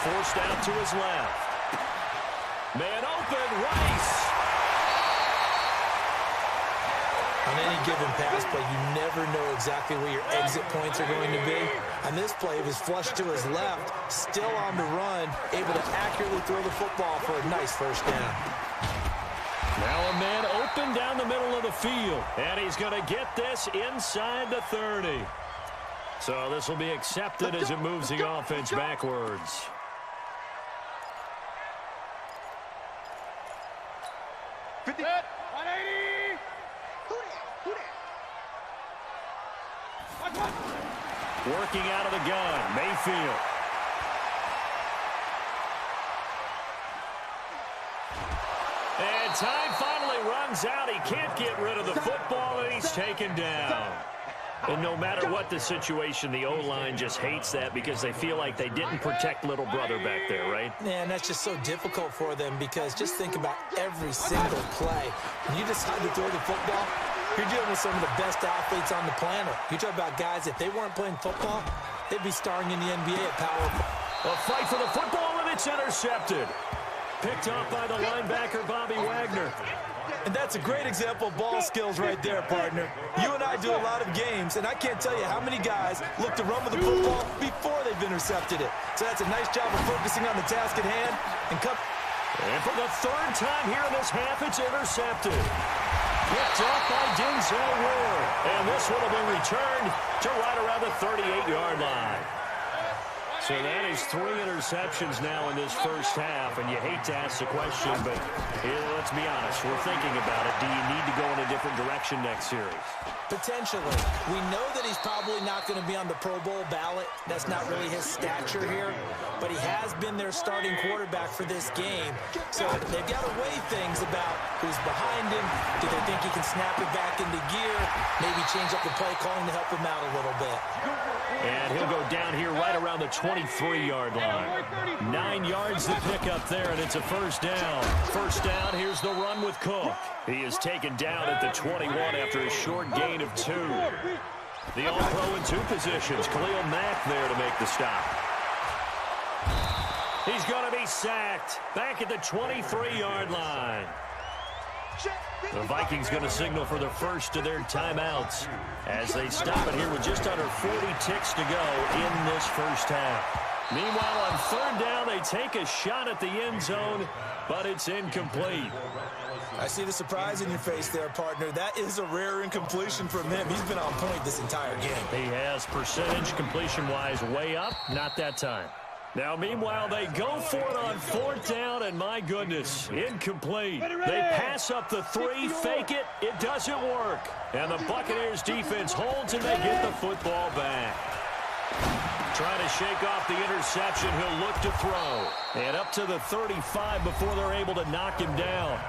Forced out to his left. Man open, Rice. On any given pass play, you never know exactly where your exit points are going to be. On this play, it was flushed to his left, still on the run, able to accurately throw the football for a nice first down. Now a man open down the middle of the field, and he's going to get this inside the 30. So this will be accepted as it moves the offense backwards. Working out of the gun, Mayfield. And time finally runs out. He can't get rid of the football, and he's taken down. And no matter what the situation, the O-line just hates that because they feel like they didn't protect little brother back there, right? Yeah, and that's just so difficult for them because just think about every single play. When you decide to throw the football, you're dealing with some of the best athletes on the planet. You talk about guys, if they weren't playing football, they'd be starring in the NBA at power. A fight for the football, and it's intercepted. Picked off by the linebacker, Bobby Wagner. And that's a great example of ball skills right there, partner. You and I do a lot of games, and I can't tell you how many guys look to run with the football before they've intercepted it. So that's a nice job of focusing on the task at hand. And for the 3rd time here in this half, it's intercepted. Picked off by Denzel Ward. And this one will be returned to right around the 38-yard line. So that is 3 interceptions now in this first half, and you hate to ask the question, but let's be honest, we're thinking about it. Do you need to go in a different direction next series? Potentially. We know that he's probably not going to be on the Pro Bowl ballot. That's not really his stature here, but he has been their starting quarterback for this game. So they've got to weigh things about who's behind him. Do they think he can snap it back into gear? Maybe change up the play calling to help him out a little bit. And he'll go down here right around the 23-yard line. 9 yards to pick up there, and it's a first down. First down, here's the run with Cook. He is taken down at the 21 after a short gain of 2. The All-Pro in 2 positions. Khalil Mack there to make the stop. He's going to be sacked back at the 23-yard line. The Vikings going to signal for the first of their timeouts as they stop it here with just under 40 ticks to go in this first half. Meanwhile, on 3rd down, they take a shot at the end zone, but it's incomplete. I see the surprise in your face there, partner. That is a rare incompletion from him. He's been on point this entire game. He has percentage completion-wise way up, not that time. Now, meanwhile, they go for it on 4th down, and my goodness, incomplete. They pass up the 3, fake it, it doesn't work. And the Buccaneers defense holds, and they get the football back. Trying to shake off the interception, he'll look to throw. And up to the 35 before they're able to knock him down.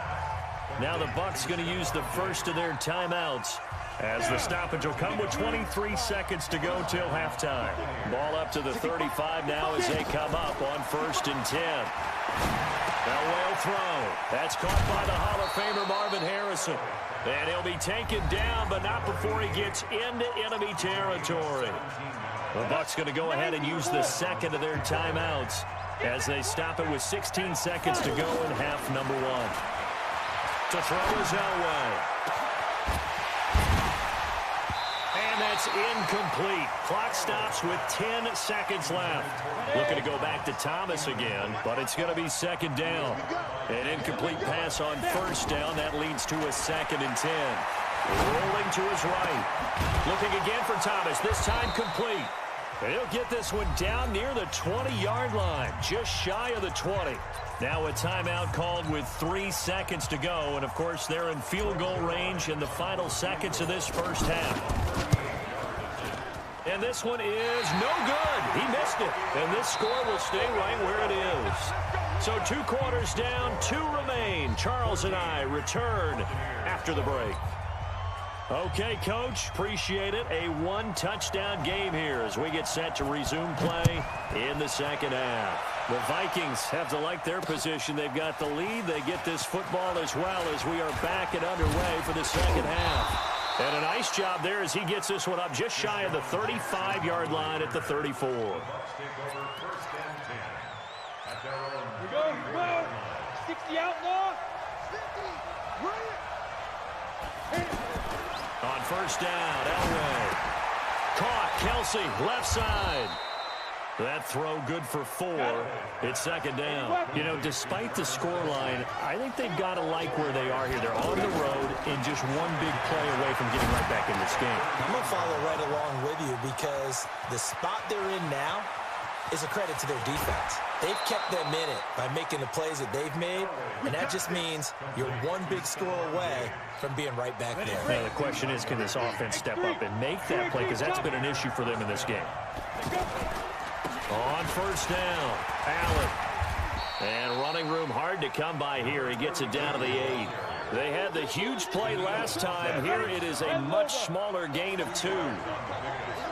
Now the Bucs going to use the first of their timeouts as the stoppage will come with 23 seconds to go till halftime. Ball up to the 35 now as they come up on 1st and 10. Elway throw. That's caught by the Hall of Famer Marvin Harrison. And he'll be taken down, but not before he gets into enemy territory. The Bucs going to go ahead and use the second of their timeouts as they stop it with 16 seconds to go in half number 1. To throw is Elway. And that's incomplete. Clock stops with 10 seconds left. Looking to go back to Thomas again, but it's going to be 2nd down. An incomplete pass on 1st down. That leads to a 2nd and 10. Rolling to his right. Looking again for Thomas. This time complete. He'll get this one down near the 20-yard line, just shy of the 20. Now a timeout called with 3 seconds to go. And, of course, they're in field goal range in the final seconds of this first half. And this one is no good. He missed it. And this score will stay right where it is. So 2 quarters down, 2 remain. Charles and I return after the break. Okay, Coach, appreciate it. A 1-touchdown game here as we get set to resume play in the second half. The Vikings have to like their position. They've got the lead. They get this football as well as we are back and underway for the second half. And a nice job there as he gets this one up just shy of the 35-yard line at the 34. We go. 60 outlaw. 50. On 1st down, Elway. Caught, Kelsey, left side. That throw good for 4. It's 2nd down. You know, despite the scoreline, I think they've got to like where they are here. They're on the road and just one big play away from getting right back in this game. I'm going to follow right along with you because the spot they're in now is a credit to their defense. They've kept them in it by making the plays that they've made, and that just means you're one big score away from being right back there. Now, the question is, can this offense step up and make that play? Because that's been an issue for them in this game. On 1st down, Allen. And running room hard to come by here. He gets it down to the 8. They had the huge play last time. Here it is a much smaller gain of 2.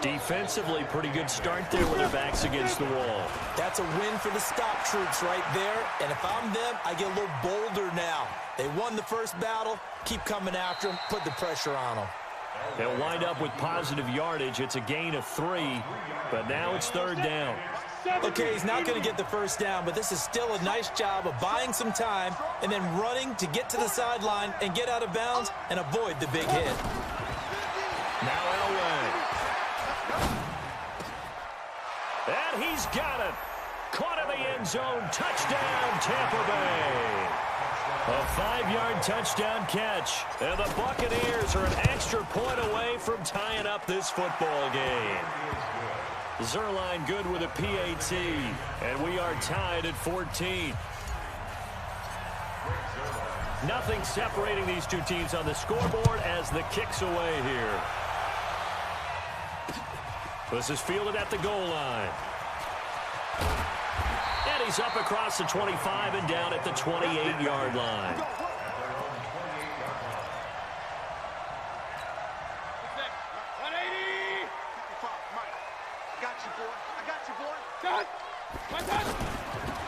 Defensively, pretty good start there with their backs against the wall. That's a win for the stop troops right there. And if I'm them, I get a little bolder now. They won the first battle. Keep coming after them. Put the pressure on them. They'll wind up with positive yardage. It's a gain of 3, but now it's 3rd down. Okay, he's not going to get the first down, but this is still a nice job of buying some time and then running to get to the sideline and get out of bounds and avoid the big hit. Now Elway. And he's got it. Caught in the end zone. Touchdown, Tampa Bay. A 5-yard touchdown catch. And the Buccaneers are an extra point away from tying up this football game. Zuerlein good with a PAT. And we are tied at 14. Nothing separating these two teams on the scoreboard as the kick's away here. This is fielded at the goal line. And he's up across the 25 and down at the 28-yard line.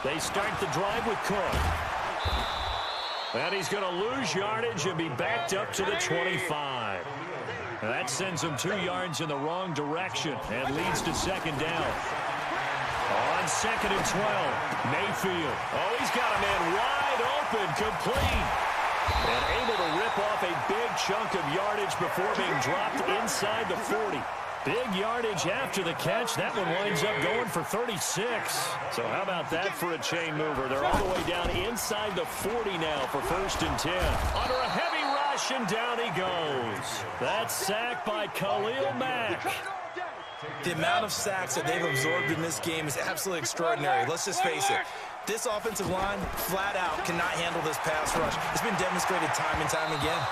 They start the drive with Cook. And he's going to lose yardage and be backed up to the 25. That sends him 2 yards in the wrong direction and leads to 2nd down. On 2nd and 12, Mayfield. Oh, he's got a man wide open, complete. And able to rip off a big chunk of yardage before being dropped inside the 40. Big yardage after the catch. That one winds up going for 36. So how about that for a chain mover? They're all the way down inside the 40 now for 1st and 10. Under a heavy rush, and down he goes. That's sacked by Khalil Mack. The amount of sacks that they've absorbed in this game is absolutely extraordinary. Let's just face it. This offensive line, flat out, cannot handle this pass rush. It's been demonstrated time and time again.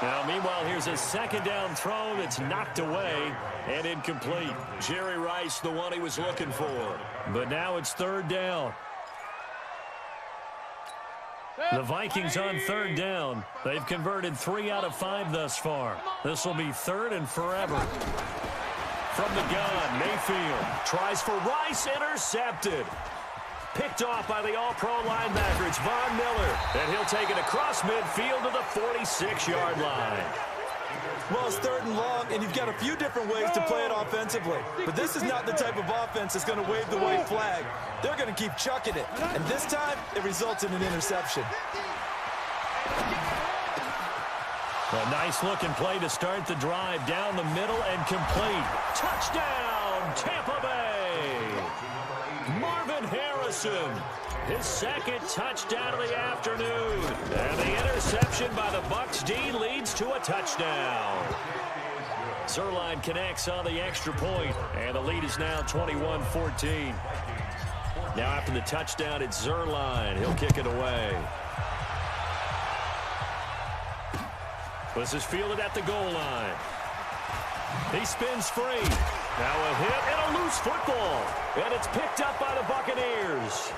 Now, meanwhile, here's a 2nd down throw that's knocked away and incomplete. Jerry Rice, the one he was looking for. But now it's 3rd down. The Vikings on third down. They've converted 3 out of 5 thus far. This will be third and forever. From the gun, Mayfield tries for Rice, intercepted. Picked off by the all-pro linebacker. It's Von Miller. And he'll take it across midfield to the 46-yard line. Well, it's third and long, and you've got a few different ways to play it offensively. But this is not the type of offense that's going to wave the white flag. They're going to keep chucking it. And this time, it results in an interception. A nice-looking play to start the drive. Down the middle and complete. Touchdown, Tampa Bay! Marvin Harrison, his second touchdown of the afternoon. And the interception by the Bucs D leads to a touchdown. Zuerlein connects on the extra point, and the lead is now 21-14. Now after the touchdown, it's Zuerlein. He'll kick it away. This is fielded at the goal line. He spins free. Now a hit and a loose football. And it's picked up by the Buccaneers.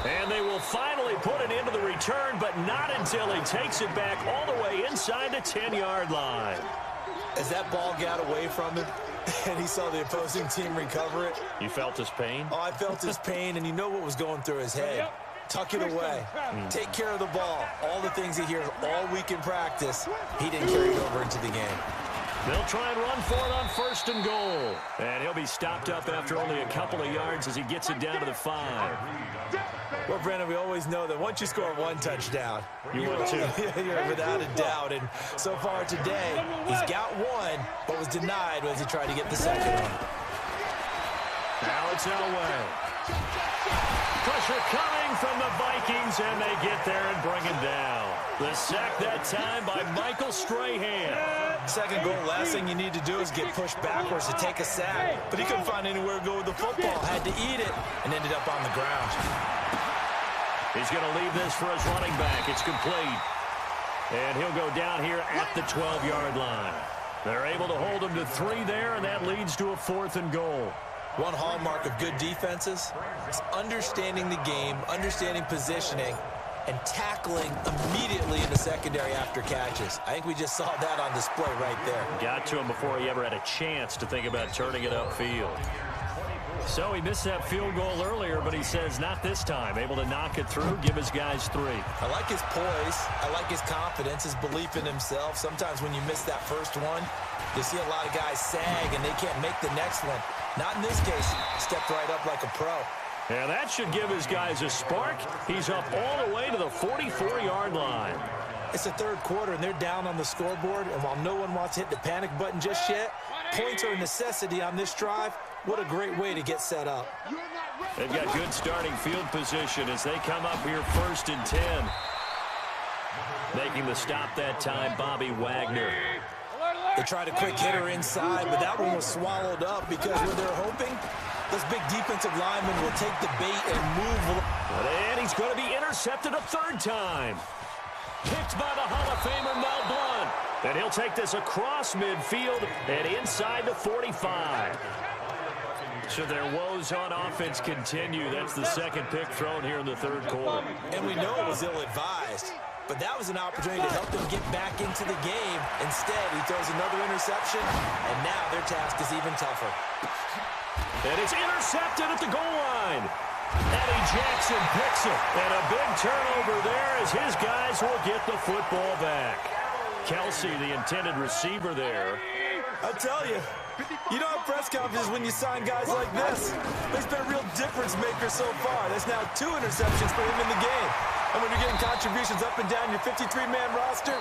And they will finally put it into the return, but not until he takes it back all the way inside the 10-yard line. As that ball got away from him and he saw the opposing team recover it. You felt his pain? Oh, I felt his pain, and you know what was going through his head. Tuck it away. Take care of the ball. All the things he hears all week in practice, he didn't carry it over into the game. They'll try and run for it on first and goal. And he'll be stopped up after only a couple of yards as he gets it down to the 5. Well, Brandon, we always know that once you score one touchdown, you will too. You're without a doubt. And so far today, he's got one, but was denied as he tried to get the second one. Now it's Elway. Pressure coming from the Vikings, and they get there and bring him down. The sack that time by Michael Strahan. Second goal, last thing you need to do is get pushed backwards to take a sack. But he couldn't find anywhere to go with the football. Had to eat it and ended up on the ground. He's going to leave this for his running back. It's complete. And he'll go down here at the 12-yard line. They're able to hold him to 3 there, and that leads to a 4th and goal. One hallmark of good defenses is understanding the game, understanding positioning, and tackling immediately in the secondary after catches. I think we just saw that on display right there. Got to him before he ever had a chance to think about turning it upfield. So he missed that field goal earlier, but he says not this time. Able to knock it through, give his guys 3. I like his poise. I like his confidence, his belief in himself. Sometimes when you miss that first one, you see a lot of guys sag and they can't make the next one. Not in this case. Stepped right up like a pro. And that should give his guys a spark. He's up all the way to the 44-yard line. It's the third quarter, and they're down on the scoreboard. And while no one wants to hit the panic button just yet, points are a necessity on this drive. What a great way to get set up. They've got good starting field position as they come up here 1st and 10. Making the stop that time, Bobby Wagner. They tried a quick hitter inside, but that one was swallowed up because where they're hoping, this big defensive lineman will take the bait and move. And he's going to be intercepted a 3rd time. Picked by the Hall of Famer Mel Blount. And he'll take this across midfield and inside the 45. So their woes on offense continue. That's the second pick thrown here in the 3rd quarter. And we know it was ill-advised. But that was an opportunity to help them get back into the game. Instead, he throws another interception, and now their task is even tougher. And it's intercepted at the goal line. Eddie Jackson picks it. And a big turnover there as his guys will get the football back. Kelsey, the intended receiver there. I tell you, you don't have press conferences when you sign guys like this. He's been a real difference maker so far. There's now 2 interceptions for him in the game. And when you're getting contributions up and down your 53-man roster,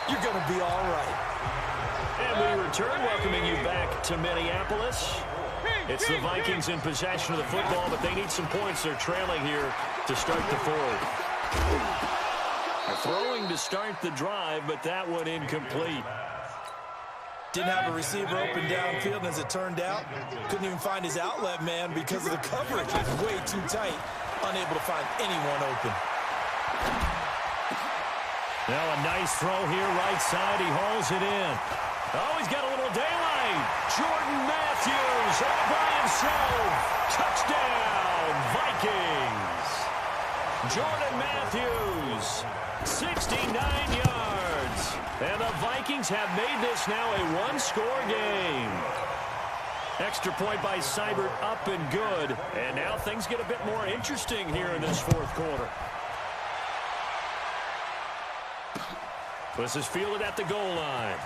you're going to be all right. And we return, welcoming you back to Minneapolis. It's the Vikings in possession of the football, but they need some points. They're trailing here to start the 4th. Throwing to start the drive, but that one incomplete. Didn't have a receiver open downfield, and as it turned out, couldn't even find his outlet man because of the coverage. It was way too tight, unable to find anyone open. Now a nice throw here, right side. He hauls it in. Oh, he's got a little daylight. Jordan Matthews all by himself. Touchdown, Vikings. Jordan Matthews, 69 yards. And the Vikings have made this now a one-score game. Extra point by Seibert, up and good. And now things get a bit more interesting here in this fourth quarter. This is fielded at the goal line.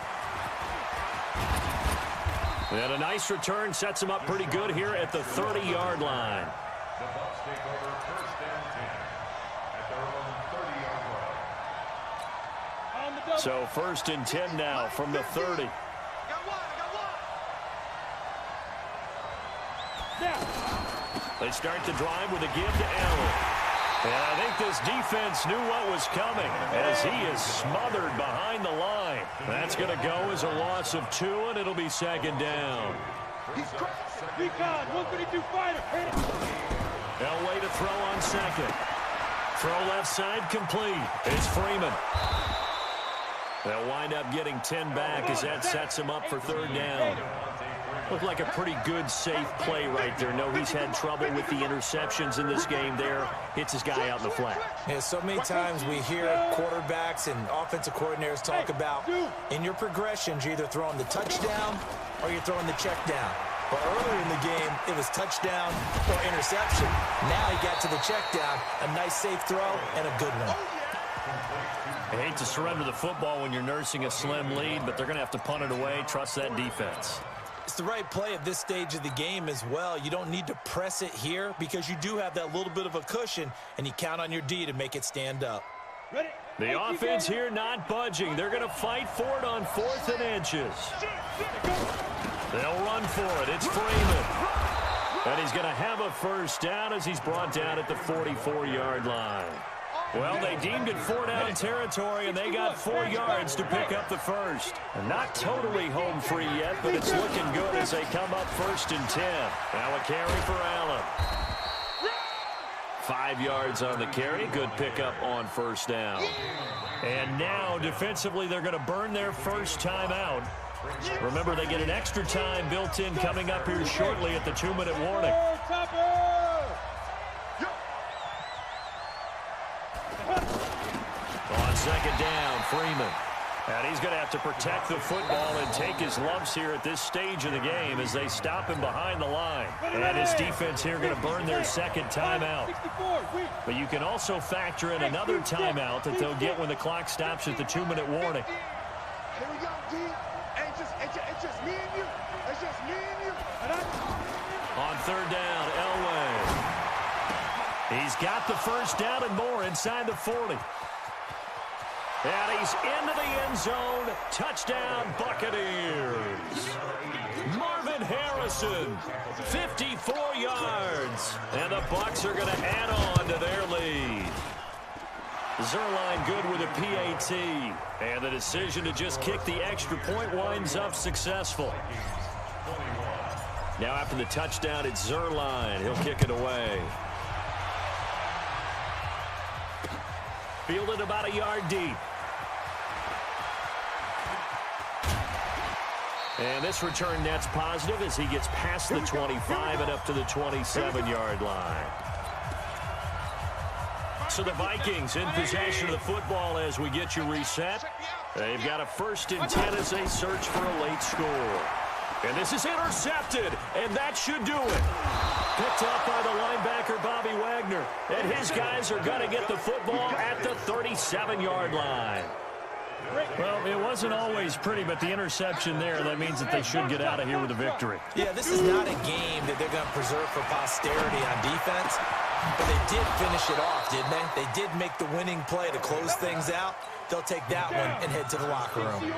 And a nice return sets him up pretty good here at the 30-yard line. The Bucs take over first and 10 at their own 30-yard line. So first and 10 now from the 30. Got one. They start the drive with a give to Allen. And I think this defense knew what was coming as he is smothered behind the line. That's going to go as a loss of 2, and it'll be second down. Recon, 132 fighter. Elway to throw on second. Throw left side complete. It's Freeman. They'll wind up getting 10 back as that sets him up for third down. Looked like a pretty good, safe play right there. No, he's had trouble with the interceptions in this game there. Hits his guy out in the flat. Yeah, so many times we hear quarterbacks and offensive coordinators talk about in your progressions, you're either throwing the touchdown or you're throwing the check down. But earlier in the game, it was touchdown or interception. Now he got to the check down, a nice safe throw, and a good one. I hate to surrender the football when you're nursing a slim lead, but they're going to have to punt it away. Trust that defense. It's the right play at this stage of the game as well. You don't need to press it here because you do have that little bit of a cushion, and you count on your D to make it stand up. The offense here not budging. They're going to fight for it on 4th and inches. They'll run for it. It's Freeman. And he's going to have a first down as he's brought down at the 44-yard line. Well, they deemed it 4-down territory, and they got 4 yards to pick up the first. And not totally home free yet, but it's looking good as they come up 1st and 10. Now a carry for Allen. 5 yards on the carry. Good pickup on first down. And now, defensively, they're going to burn their first time out. Remember, they get an extra time built in coming up here shortly at the 2-minute warning. On second down, Freeman. And he's going to have to protect the football and take his lumps here at this stage of the game as they stop him behind the line. And his defense here going to burn their second timeout. But you can also factor in another timeout that they'll get when the clock stops at the 2-minute warning. Here we go, D. It's just me and you. It's just me and you. On third down, Elway. He's got the first down and more inside the 40. And he's into the end zone. Touchdown, Buccaneers. Marvin Harrison, 54 yards. And the Bucs are going to add on to their lead. Zuerlein good with a PAT. And the decision to just kick the extra point winds up successful. Now after the touchdown, it's Zuerlein. He'll kick it away. Fielded about a yard deep. And this return net's positive as he gets past the 25 and up to the 27-yard line. So the Vikings in possession of the football as we get you reset. They've got a 1st and 10 as they search for a late score. And this is intercepted, and that should do it. Picked up by the linebacker, Bobby Wagner. And his guys are going to get the football at the 37-yard line. Well, it wasn't always pretty, but the interception there, that means that they should get out of here with a victory. Yeah, this is not a game that they're going to preserve for posterity on defense, but they did finish it off, didn't they? They did make the winning play to close things out. They'll take that one and head to the locker room.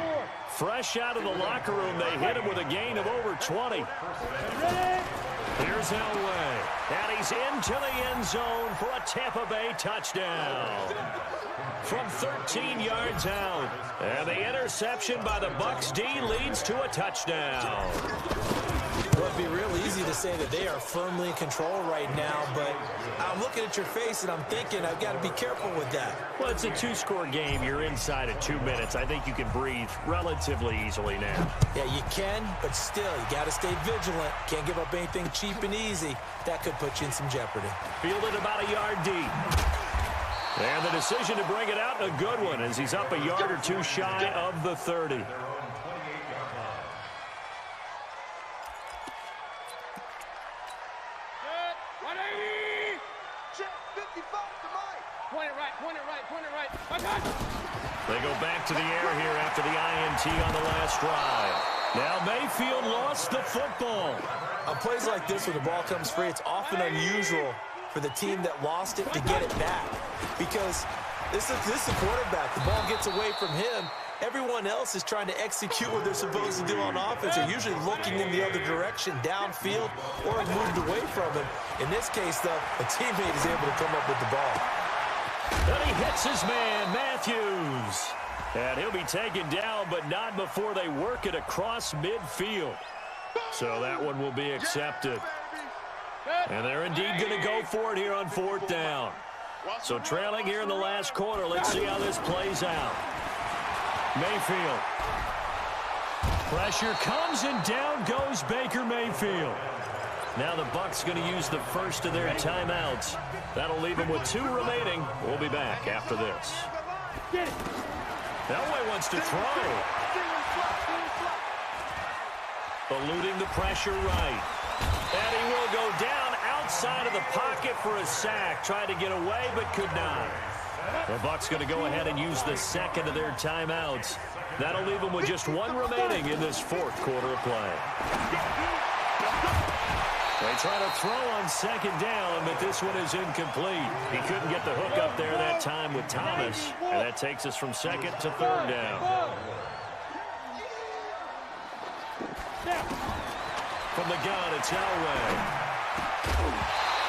Fresh out of the locker room, they hit him with a gain of over 20. Here's Elway, and he's into the end zone for a Tampa Bay touchdown. From 13 yards out. And the interception by the Bucs D leads to a touchdown. Well, it'd be real easy to say that they are firmly in control right now, but I'm looking at your face and I'm thinking I've got to be careful with that. Well, it's a 2-score game. You're inside of 2 minutes. I think you can breathe relatively easily now. Yeah, you can, but still, you got to stay vigilant. Can't give up anything cheap and easy. That could put you in some jeopardy. Fielded about a yard deep. And the decision to bring it out, a good one, as he's up a yard or two shy of the 30. They go back to the air here after the INT on the last drive. Now Mayfield lost the football. On plays like this, when the ball comes free, it's often unusual for the team that lost it to get it back. Because this is the quarterback. The ball gets away from him. Everyone else is trying to execute what they're supposed to do on offense. They're usually looking in the other direction, downfield, or have moved away from him. In this case, though, a teammate is able to come up with the ball. And he hits his man, Matthews. And he'll be taken down, but not before they work it across midfield. So that one will be accepted. And they're indeed going to go for it here on 4th down. So trailing here in the last quarter, let's see how this plays out. Mayfield. Pressure comes, and down goes Baker Mayfield. Now the Bucs going to use the first of their timeouts. That'll leave them with 2 remaining. We'll be back after this. Elway wants to throw. Eluding the pressure right. And he will go down outside of the pocket for a sack. Tried to get away, but could not. The Bucs going to go ahead and use the second of their timeouts. That'll leave them with just 1 remaining in this 4th quarter of play. They try to throw on 2nd down, but this one is incomplete. He couldn't get the hook up there that time with Thomas, and that takes us from 2nd to 3rd down. From the gun, it's Elway.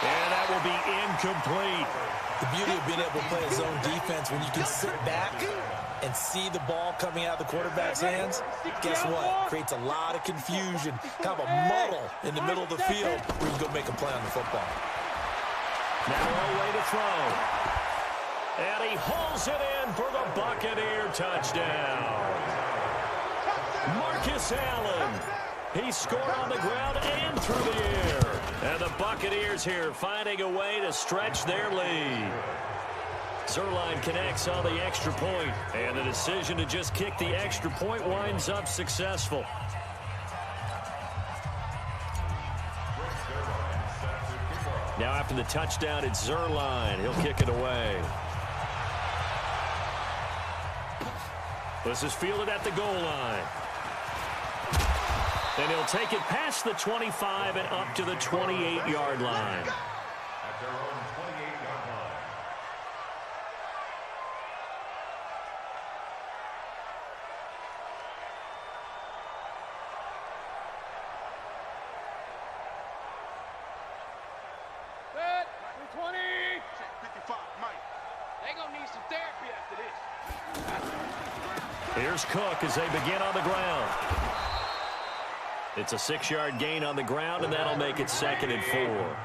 And that will be incomplete. The beauty of being able to play a zone defense when you can sit back and see the ball coming out of the quarterback's hands, guess what? Creates a lot of confusion, kind of a muddle in the middle of the field where you can go make a play on the football. Now Elway to throw. And he hauls it in for the Buccaneer touchdown. Marcus Allen. He scored on the ground and through the air. And the Buccaneers here finding a way to stretch their lead. Zuerlein connects on the extra point, and the decision to just kick the extra point winds up successful. Now after the touchdown, it's Zuerlein. He'll kick it away. This is fielded at the goal line. And he'll take it past the 25 and up to the 28-yard line. At their own 28-yard line. Set. 20. Check 55, Mike. They gonna need some therapy after this. Here's Cook as they begin on the ground. It's a 6-yard gain on the ground, and that'll make it 2nd and 4.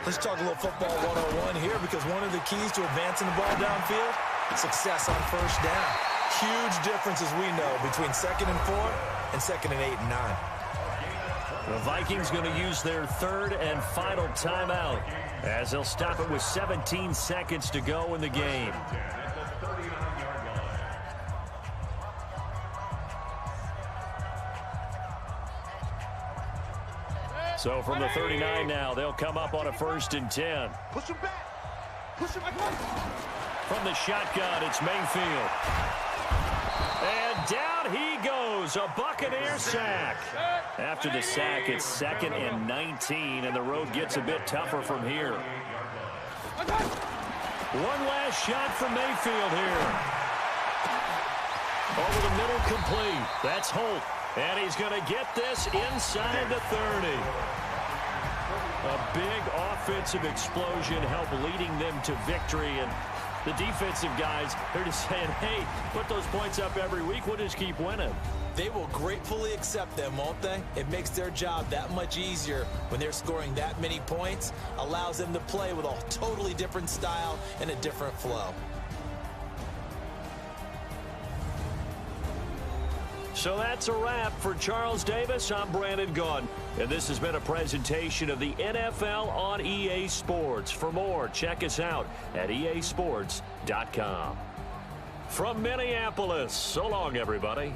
Let's talk a little football 101 here, because one of the keys to advancing the ball downfield, success on 1st down. Huge difference, as we know, between 2nd and 4 and 2nd and 8 and 9. The Vikings going to use their 3rd and final timeout, as they'll stop it with 17 seconds to go in the game. So from the 39 now, they'll come up on a 1st and 10. Push him back. Push him back. From the shotgun, it's Mayfield. And down he goes, a Buccaneer sack. After the sack, it's 2nd and 19, and the road gets a bit tougher from here. One last shot from Mayfield here. Over the middle, complete. That's Holt. And he's going to get this inside the 30. A big offensive explosion helped leading them to victory. And the defensive guys, they're just saying, hey, put those points up every week. We'll just keep winning. They will gratefully accept them, won't they? It makes their job that much easier when they're scoring that many points. Allows them to play with a totally different style and a different flow. So that's a wrap for Charles Davis. I'm Brandon Gaudin, and this has been a presentation of the NFL on EA Sports. For more, check us out at easports.com. From Minneapolis, so long, everybody.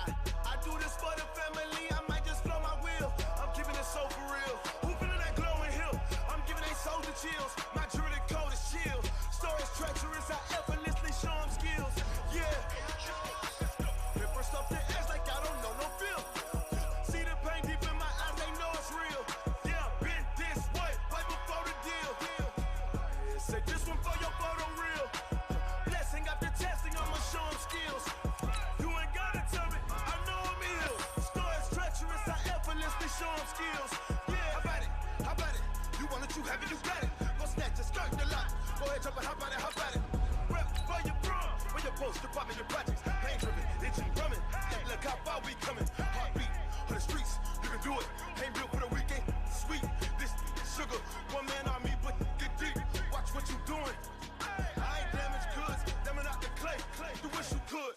I do this for the family, I might just blow my wheel. I'm keeping it so for real. Hooping in that glowing hill. I'm giving they soldier chills. My jewelry code is chill. Stories treacherous, I effortlessly show them skills. Yeah. Ripper stuff the edge like I don't know no feel. See the pain deep in my eyes, they know it's real. Yeah, been this way, right before the deal. Say this one for your photo real. Blessing after testing, I'ma show them skills. You ain't gotta tell me, I know I'm ill. Stories treacherous, I effortlessly show them skills. Yeah, how about it? How about it? You want it, you have it, you got it. Go snatch it, skirt the lot. Go ahead, jump it, how about it, how about it? Rep for your bro, for your post, your pop, and your projects. Pain driven, itching, drumming. Look how far we coming. Heartbeat for the streets, you can do it. Ain't built for the weekend, sweet. This sugar, one man army, but get deep. Watch what you doing. I ain't damaged goods, damn out the clay. You wish you could.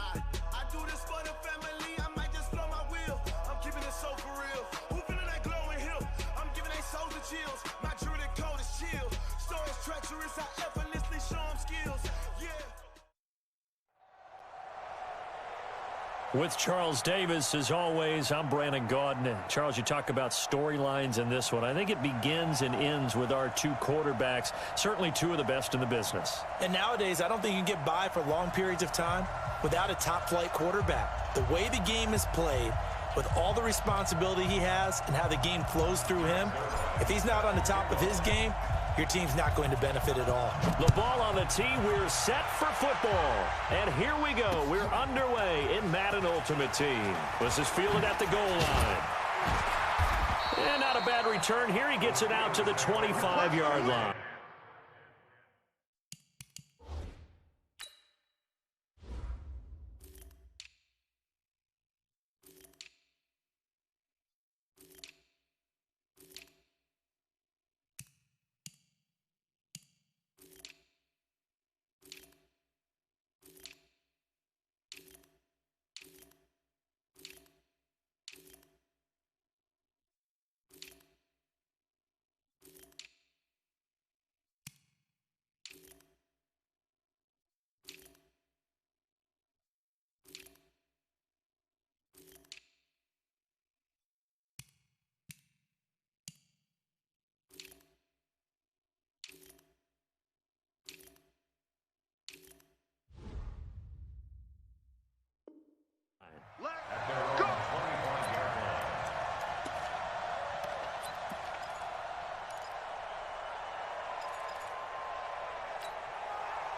I do this for the family, I might just blow my wheel. I'm keeping it so for real. Hooping in that glowing hill. I'm giving they soldier chills. My jewelry code is chill. Stories treacherous, I effortlessly show them skills. Yeah. With Charles Davis, as always, I'm Brandon Gaudin. Charles, you talk about storylines in this one. I think it begins and ends with our two quarterbacks, certainly two of the best in the business. And nowadays, I don't think you can get by for long periods of time without a top-flight quarterback. The way the game is played, with all the responsibility he has and how the game flows through him, if he's not on the top of his game, your team's not going to benefit at all. The ball on the tee. We're set for football. And here we go. We're underway in Madden Ultimate Team. This is fielded at the goal line. And not a bad return here. He gets it out to the 25-yard line.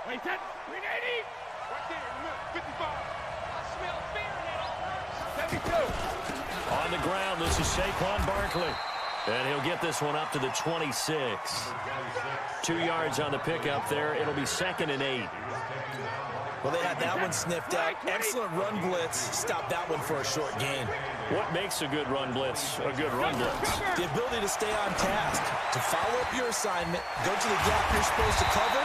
Wait, that 380! Right there in the middle, 55. I smell fear in that offense. 72. On the ground, this is Saquon Barkley. And he'll get this one up to the 26. 2 yards on the pickup there. It'll be 2nd and 8. Well, they had that one sniffed out. Excellent run blitz. Stop that one for a short gain. What makes a good run blitz a good run blitz? The ability to stay on task, to follow up your assignment, go to the gap you're supposed to cover,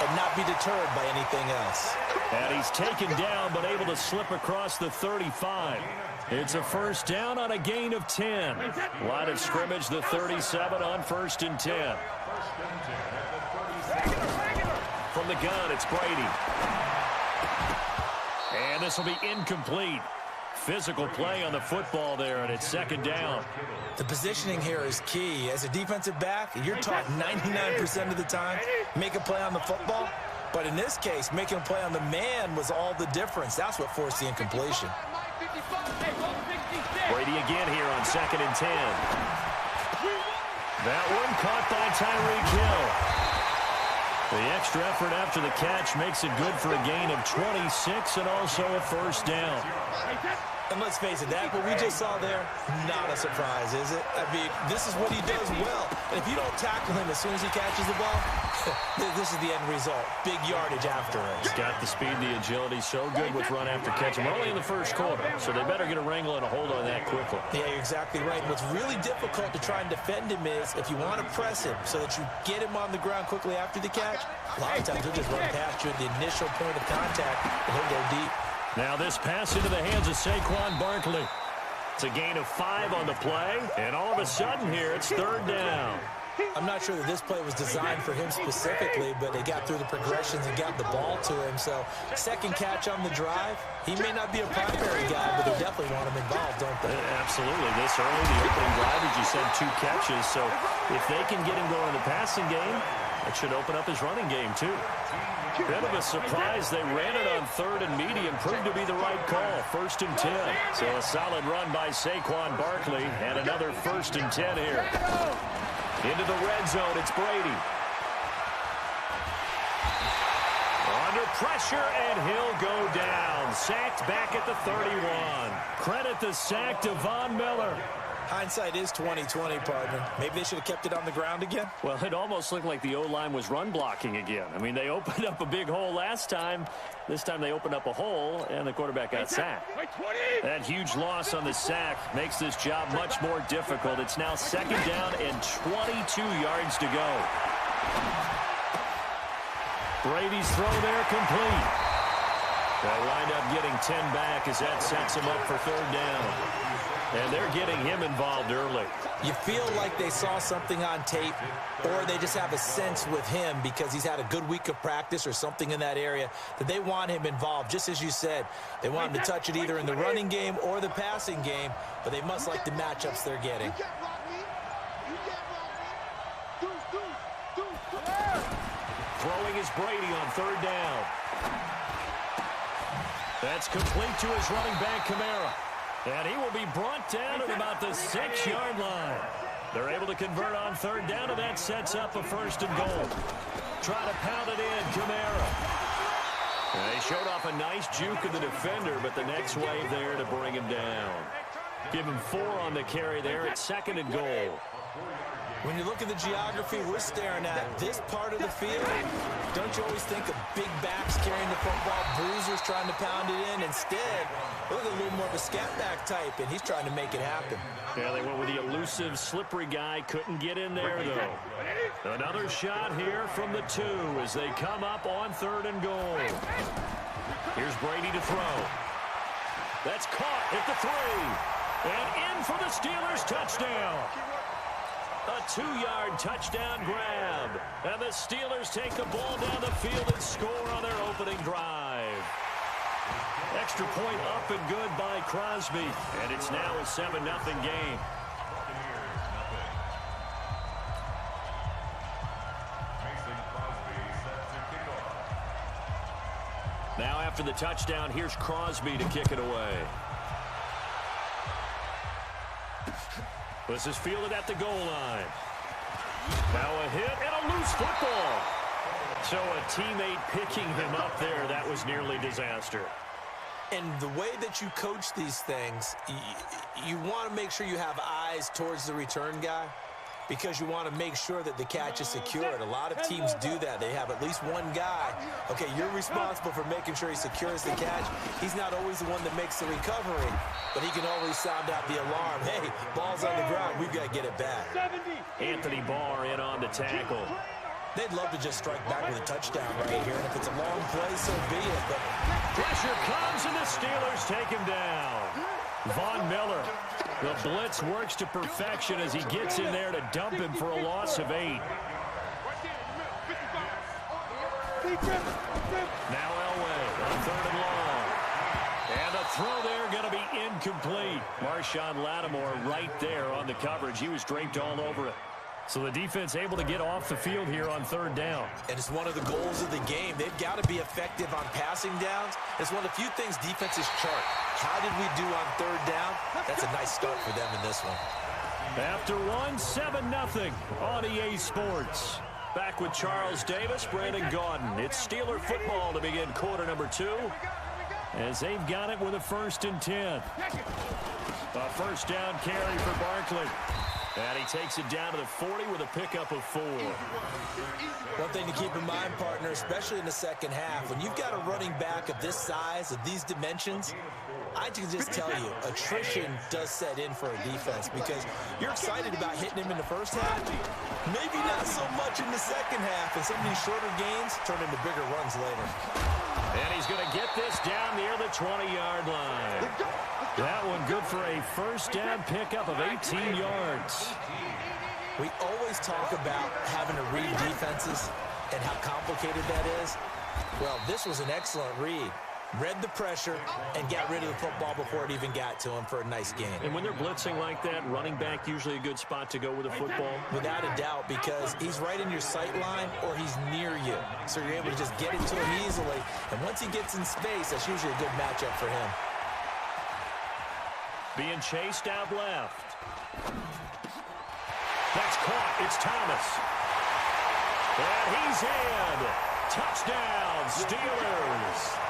and not be deterred by anything else. And he's taken down, but able to slip across the 35. It's a first down on a gain of 10. Line of scrimmage, the 37 on 1st and 10. From the gun, it's Brady. And this will be incomplete. Physical play on the football there, and it's 2nd down. The positioning here is key. As a defensive back, you're taught 99% of the time, make a play on the football. But in this case, making a play on the man was all the difference. That's what forced the incompletion. Brady again here on 2nd and 10. That one caught by Tyreek Hill. The extra effort after the catch makes it good for a gain of 26 and also a first down. And let's face it, that what we just saw there, not a surprise, is it? I mean, this is what he does well. And if you don't tackle him as soon as he catches the ball, this is the end result. Big yardage afterwards. He's got the speed, the agility, so good with run after catch. We're only in the first quarter, so they better get a wrangle and a hold on that quickly. Yeah, you're exactly right. And what's really difficult to try and defend him is if you want to press him so that you get him on the ground quickly after the catch, a lot of times he'll just run past you at the initial point of contact and he'll go deep. Now this pass into the hands of Saquon Barkley. It's a gain of 5 on the play, and all of a sudden here it's 3rd down. I'm not sure that this play was designed for him specifically, but they got through the progressions and got the ball to him. So, second catch on the drive. He may not be a primary guy, but they definitely want him involved, don't they? Absolutely. This early, the opening drive, as you said, 2 catches. So, if they can get him going in the passing game, it should open up his running game, too. Bit of a surprise. They ran it on 3rd and medium. Proved to be the right call. 1st and 10. So, a solid run by Saquon Barkley, and another 1st and 10 here. Into the red zone, it's Brady. Under pressure, and he'll go down. Sacked back at the 31. Credit the sack to Von Miller. Hindsight is 20/20, partner. Maybe they should have kept it on the ground again. Well, it almost looked like the O-line was run blocking again. I mean, they opened up a big hole last time. This time they opened up a hole, and the quarterback got sacked. That huge loss on the sack makes this job much more difficult. It's now 2nd down and 22 yards to go. Brady's throw there complete. They'll wind up getting 10 back as that sets him up for 3rd down. And they're getting him involved early. You feel like they saw something on tape, or they just have a sense with him because he's had a good week of practice or something in that area that they want him involved. Just as you said, they want him to touch it either in the running game or the passing game, but they must like the matchups they're getting. Throwing is Brady on 3rd down. That's complete to his running back, Kamara. And he will be brought down at about the 6-yard line. They're able to convert on 3rd down, and that sets up a 1st and goal. Try to pound it in, Kamara. And they showed off a nice juke of the defender, but the next wave there to bring him down. Give him 4 on the carry there at 2nd and goal. When you look at the geography we're staring at, this part of the field, don't you always think of big backs carrying the football, bruisers trying to pound it in? Instead, look at a little more of a scat back type, and he's trying to make it happen. Yeah, they went with the elusive, slippery guy. Couldn't get in there, though. Another shot here from the 2 as they come up on 3rd and goal. Here's Brady to throw. That's caught at the 3. And in for the Steelers touchdown. A 2-yard touchdown grab. And the Steelers take the ball down the field and score on their opening drive. Extra point up and good by Crosby. And it's now a 7-0 game. Now after the touchdown, here's Crosby to kick it away. This is fielded at the goal line. Now a hit and a loose football. So a teammate picking him up there, that was nearly disaster. And the way that you coach these things, you want to make sure you have eyes towards the return guy because you want to make sure that the catch is secured. A lot of teams do that. They have at least one guy. Okay, you're responsible for making sure he secures the catch. He's not always the one that makes the recovery, but he can always sound out the alarm. Hey, ball's on the ground. We've got to get it back. Anthony Barr in on the tackle. They'd love to just strike back with a touchdown right here, and if it's a long play, so be it. But pressure comes, and the Steelers take him down. Von Miller, the blitz works to perfection as he gets in there to dump him for a loss of 8. Now Elway on 3rd and long. And the throw there going to be incomplete. Marshawn Lattimore right there on the coverage. He was draped all over it. So the defense able to get off the field here on 3rd down. And it's one of the goals of the game. They've got to be effective on passing downs. It's one of the few things defenses chart. How did we do on 3rd down? That's a nice start for them in this one. After one, 7-0 on EA Sports. Back with Charles Davis, Brandon Gaudin. It's Steeler football to begin quarter number 2. As they've got it with a 1st and 10. A first down carry for Barkley. And he takes it down to the 40 with a pickup of 4. One thing to keep in mind, partner, especially in the second half, when you've got a running back of this size, of these dimensions, I can just tell you, attrition does set in for a defense because you're excited about hitting him in the first half. Maybe not so much in the second half, and some of these shorter gains turn into bigger runs later. And he's going to get this down near the 20-yard line. That one good for a first down pickup of 18 yards. We always talk about having to read defenses and how complicated that is. Well, this was an excellent read. Read the pressure and got rid of the football before it even got to him for a nice gain. And when they're blitzing like that, running back usually a good spot to go with a football? Without a doubt, because he's right in your sight line or he's near you. So you're able to just get it to him easily. And once he gets in space, that's usually a good matchup for him. Being chased out left. That's caught. It's Thomas. And he's in. Touchdown, Steelers.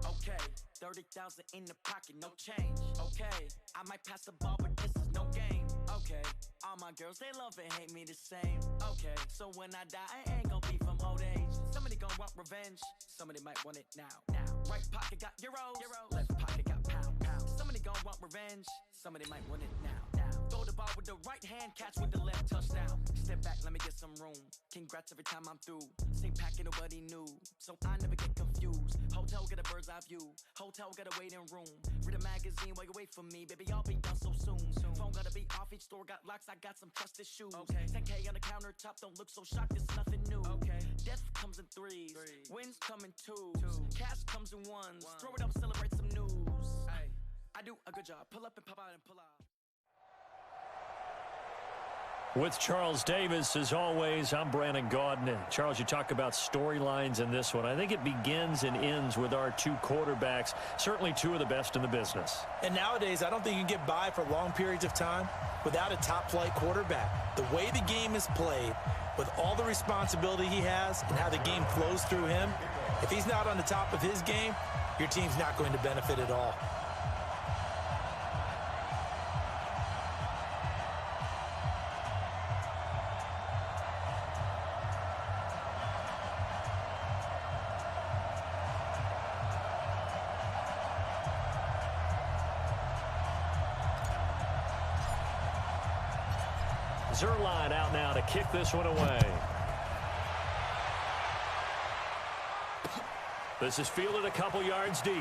Okay, 30,000 in the pocket, no change. Okay, I might pass the ball, but this is no game. Okay, all my girls, they love and hate me the same. Okay, so when I die, I ain't gonna be from old age. Somebody gonna want revenge, somebody might want it now. Right pocket got euros, left pocket got pound. Somebody gonna want revenge, somebody might want it now. Throw the ball with the right hand, catch with the left, touchdown. Step back, let me get some room. Congrats every time I'm through. Same packet, nobody knew, so I never get confused. Hotel get a bird's eye view. Hotel got a waiting room. Read a magazine while you wait for me, baby. I'll be done so soon. Phone gotta be off. Each store got locks. I got some trusted shoes. 10K on the countertop. Don't look so shocked. It's nothing new. Death comes in threes. Wins come in twos. Cash comes in ones. Throw it up, celebrate some news. I do a good job. Pull up and pop out and pull out. With Charles Davis, as always, I'm Brandon Gaudin. And Charles, you talk about storylines in this one. I think it begins and ends with our two quarterbacks, certainly two of the best in the business. And nowadays, I don't think you can get by for long periods of time without a top-flight quarterback. The way the game is played, with all the responsibility he has and how the game flows through him, if he's not on the top of his game, your team's not going to benefit at all. Zuerlein out now to kick this one away. This is fielded a couple yards deep.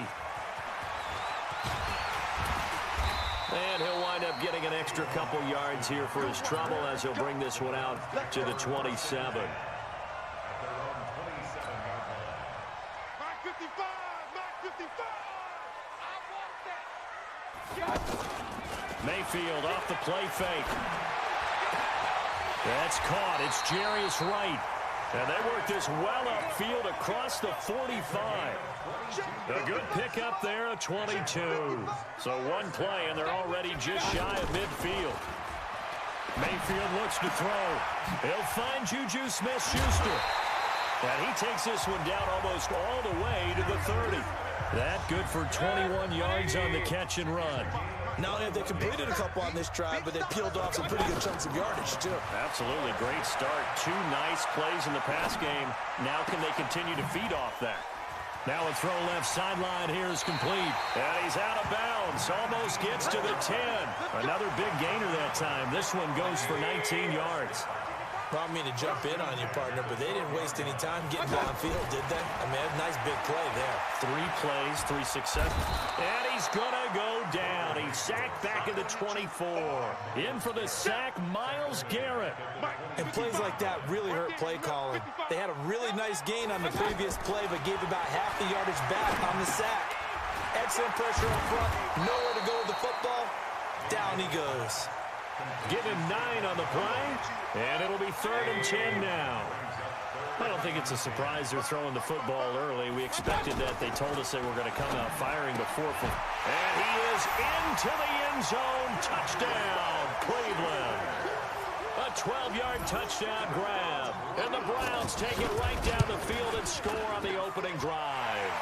And he'll wind up getting an extra couple yards here for his trouble as he'll bring this one out to the 27. Mark 55, Mark 55. I want that. Mayfield off the play fake. That's caught. It's Jarius Wright. And they work this well upfield across the 45. A good pickup there at 22. So one play, and they're already just shy of midfield. Mayfield looks to throw. He'll find Juju Smith-Schuster. And he takes this one down almost all the way to the 30. That good for 21 yards on the catch and run. Not only have they completed a couple on this drive, but they peeled off some pretty good chunks of yardage, too. Absolutely great start. 2 nice plays in the pass game. Now can they continue to feed off that? Now a throw left sideline here is complete. And he's out of bounds. Almost gets to the 10. Another big gainer that time. This one goes for 19 yards. I don't mean to jump in on you, partner, but they didn't waste any time getting downfield, did they? I mean, a nice big play there. 3 plays, 3 successes. And he's going to go down. He's sacked back at the 24. In for the sack, Myles Garrett. And plays like that really hurt play calling. They had a really nice gain on the previous play, but gave about half the yardage back on the sack. Excellent pressure up front. Nowhere to go with the football. Down he goes. Give him 9 on the play, and it'll be 3rd and 10 now. I don't think it's a surprise they're throwing the football early. We expected that. They told us they were going to come out firing before. And he is into the end zone. Touchdown, Cleveland. A 12-yard touchdown grab. And the Browns take it right down the field and score on the opening drive.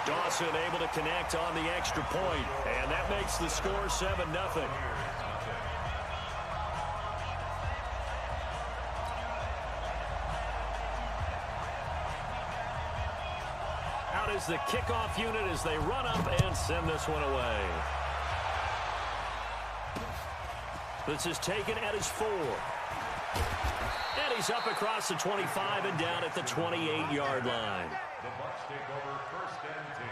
Dawson able to connect on the extra point, and that makes the score 7-0. Out is the kickoff unit as they run up and send this one away. This is taken at his 4. And he's up across the 25 and down at the 28-yard line. The Bucs take over 1st and 10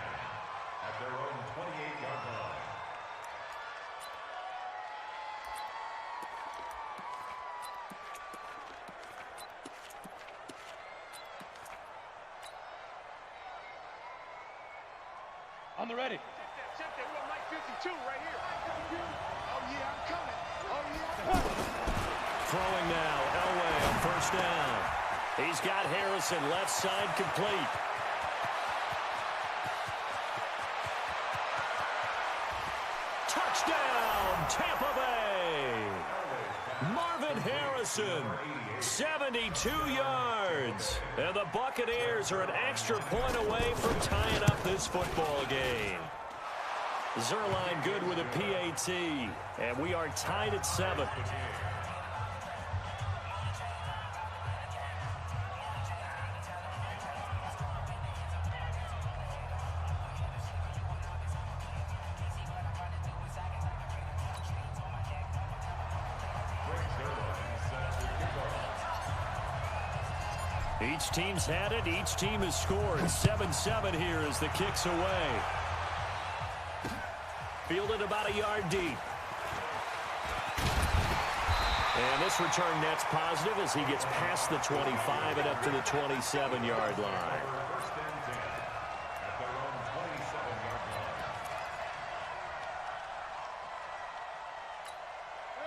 at their own 28-yard line. On the ready. Check that. We're on Mike 52 right here. Oh, yeah, I'm coming. Oh, yeah. Throwing now, Elway on 1st down. He's got Harrison left side complete. Touchdown, Tampa Bay. Marvin Harrison, 72 yards. And the Buccaneers are an extra point away from tying up this football game. Zuerlein good with a PAT. And we are tied at 7. Each team's had it. Each team has scored. 7-7 here as the kick's away. Fielded about a yard deep. And this return net's positive as he gets past the 25 and up to the 27-yard line. 1st and 10 at their own 27-yard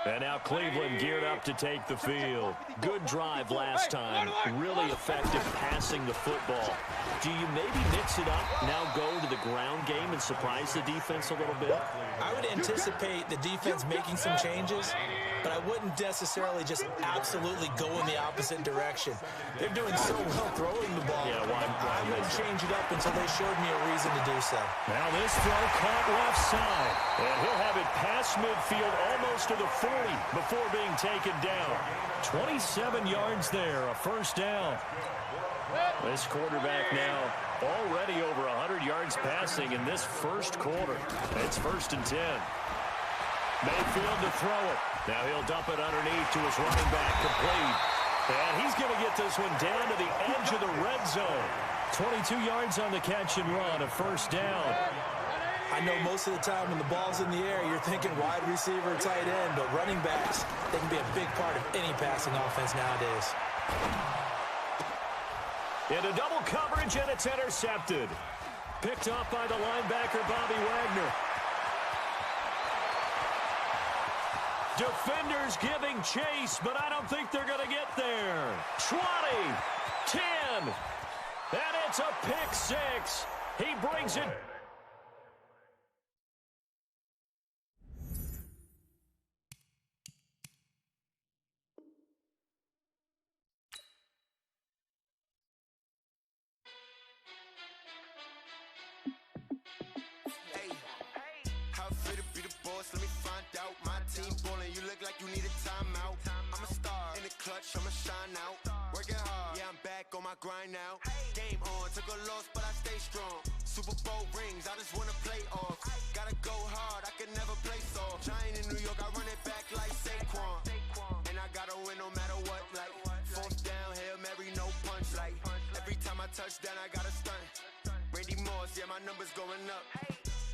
line. And now Cleveland geared up to take the field. Good drive last time. Really effective passing the football. Do you maybe mix it up, now go to the ground game and surprise the defense a little bit? I would anticipate the defense making some changes, but I wouldn't necessarily just absolutely go in the opposite direction. They're doing so well throwing the ball. Yeah, I wouldn't change it up until they showed me a reason to do so. Now this throw caught left side. And he'll have it past midfield almost to the 40 before being taken down. 27 yards there, a 1st down. This quarterback now already over 100 yards passing in this 1st quarter. It's 1st and 10. Mayfield to throw it. Now he'll dump it underneath to his running back, complete. And he's going to get this one down to the edge of the red zone. 22 yards on the catch and run, a 1st down. I know most of the time when the ball's in the air, you're thinking wide receiver, tight end, but running backs, they can be a big part of any passing offense nowadays. Into double coverage, and it's intercepted. Picked off by the linebacker, Bobby Wagner. Defenders giving chase, but I don't think they're going to get there. 20, 10, and it's a pick 6. He brings it. How fit to be the boss, let me find out. My team ballin', you look like you need a timeout. I'm a star in the clutch, I'ma shine out. Working hard, yeah, I'm back on my grind now. Game on, took a loss, but I stay strong. Super Bowl rings, I just wanna play off. Gotta go hard, I can never play soft. Giant in New York, I run it back like Saquon. And I gotta win no matter what, like fourth down, Hail Mary, no punch, like every time I touch down, I gotta stunt. Randy Moss, yeah, my numbers going up.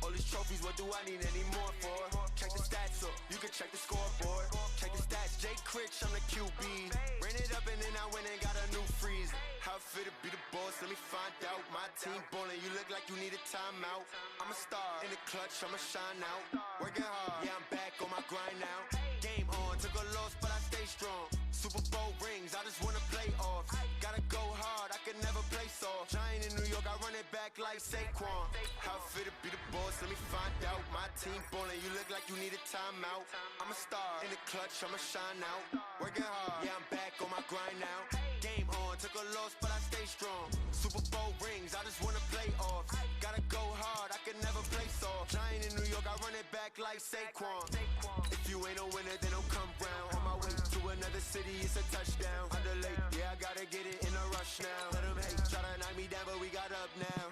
All these trophies, what do I need any more for? Check the stats up, you can check the scoreboard. Check the stats, Jake Critch, I'm the QB. Ran it up and then I went and got a new freeze. How it fit to be the boss, let me find out. My team ballin', you look like you need a timeout. I'm a star in the clutch, I'ma shine out. Working hard, yeah, I'm back on my grind now. Game on, took a loss, but I stay strong. Super Bowl rings, I just wanna play off. Gotta go hard, I can never play soft. Giant in New York, I run it back like Saquon. How it fit to be the boss, let me find out. My team ballin', you look like you need a timeout. I'm a star in the clutch, I'ma shine out. Working hard, yeah, I'm back on my grind now. Game on, took a loss, but I stay strong. Super Bowl rings, I just wanna play off. Gotta go hard, I can never play soft. Giant in New York, I run it back like Saquon. If you ain't a winner, then don't come round. On my way to another city, it's a touchdown. Underlay, yeah, I gotta get it in a rush now. Let them hate, try to knock me down, but we got up now.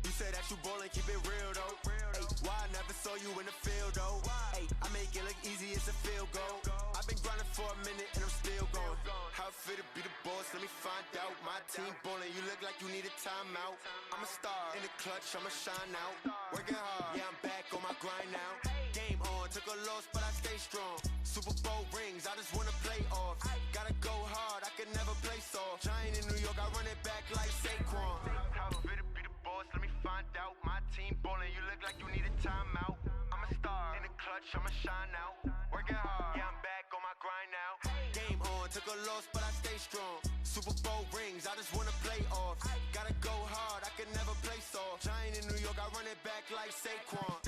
You say that you ballin', keep it real though. Ay, why I never saw you in the field though? Ay, I make it look easy, it's a field goal. I've been grinding for a minute and I'm still going. How it fit to be the boss, let me find out. My team ballin', you look like you need a timeout. I'm a star in the clutch, I'ma shine out. Working hard, yeah, I'm back on my grind now. Game on, took a loss, but I stay strong. Super Bowl rings, I just wanna play off. Gotta go hard, I can never play soft. Giant in New York, I run it back like Saquon. How it fit to be the boss, let me find out. My team ballin', you look like you need a timeout. I'm a star in the clutch, I'ma shine out. Working hard, yeah, I'm back on my grind now. Game on, took a loss, but I stay strong. Super Bowl rings, I just wanna play off. Gotta go hard, I can never play soft. Giant in New York, I run it back like Saquon.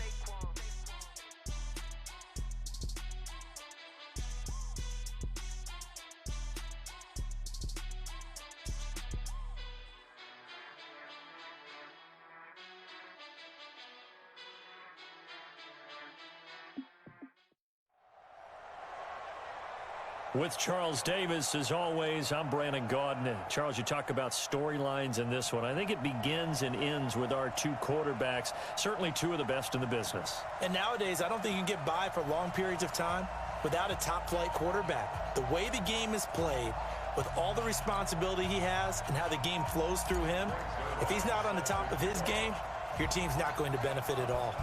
With Charles Davis, as always, I'm Brandon Gaudin. And Charles, you talk about storylines in this one. I think it begins and ends with our two quarterbacks, certainly two of the best in the business. And nowadays, I don't think you can get by for long periods of time without a top-flight quarterback. The way the game is played, with all the responsibility he has and how the game flows through him, if he's not on the top of his game, your team's not going to benefit at all.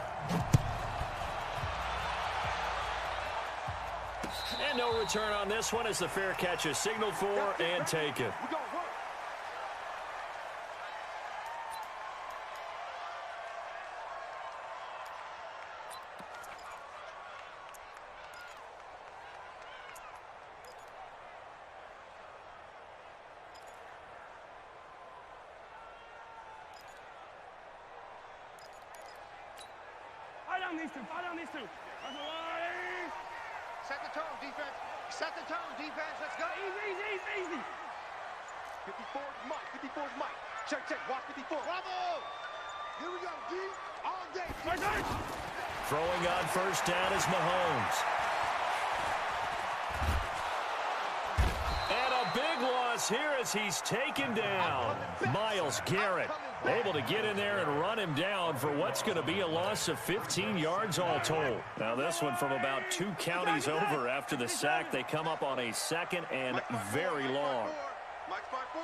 And no return on this one as the fair catch is signaled for and taken. Fire down these two. Set the tone, defense. Set the tone, defense. Let's go. Easy. 54 is Mike. 54 is Mike. Check. Watch 54. Bravo. Here we go, D. All day. Throwing on first down is Mahomes. And a big loss here as he's taken down. Myles Garrett able to get in there and run him down for what's going to be a loss of 15 yards all told. Now this one from about 2 counties over after the sack. They come up on a second and very long. Mike's 5-4.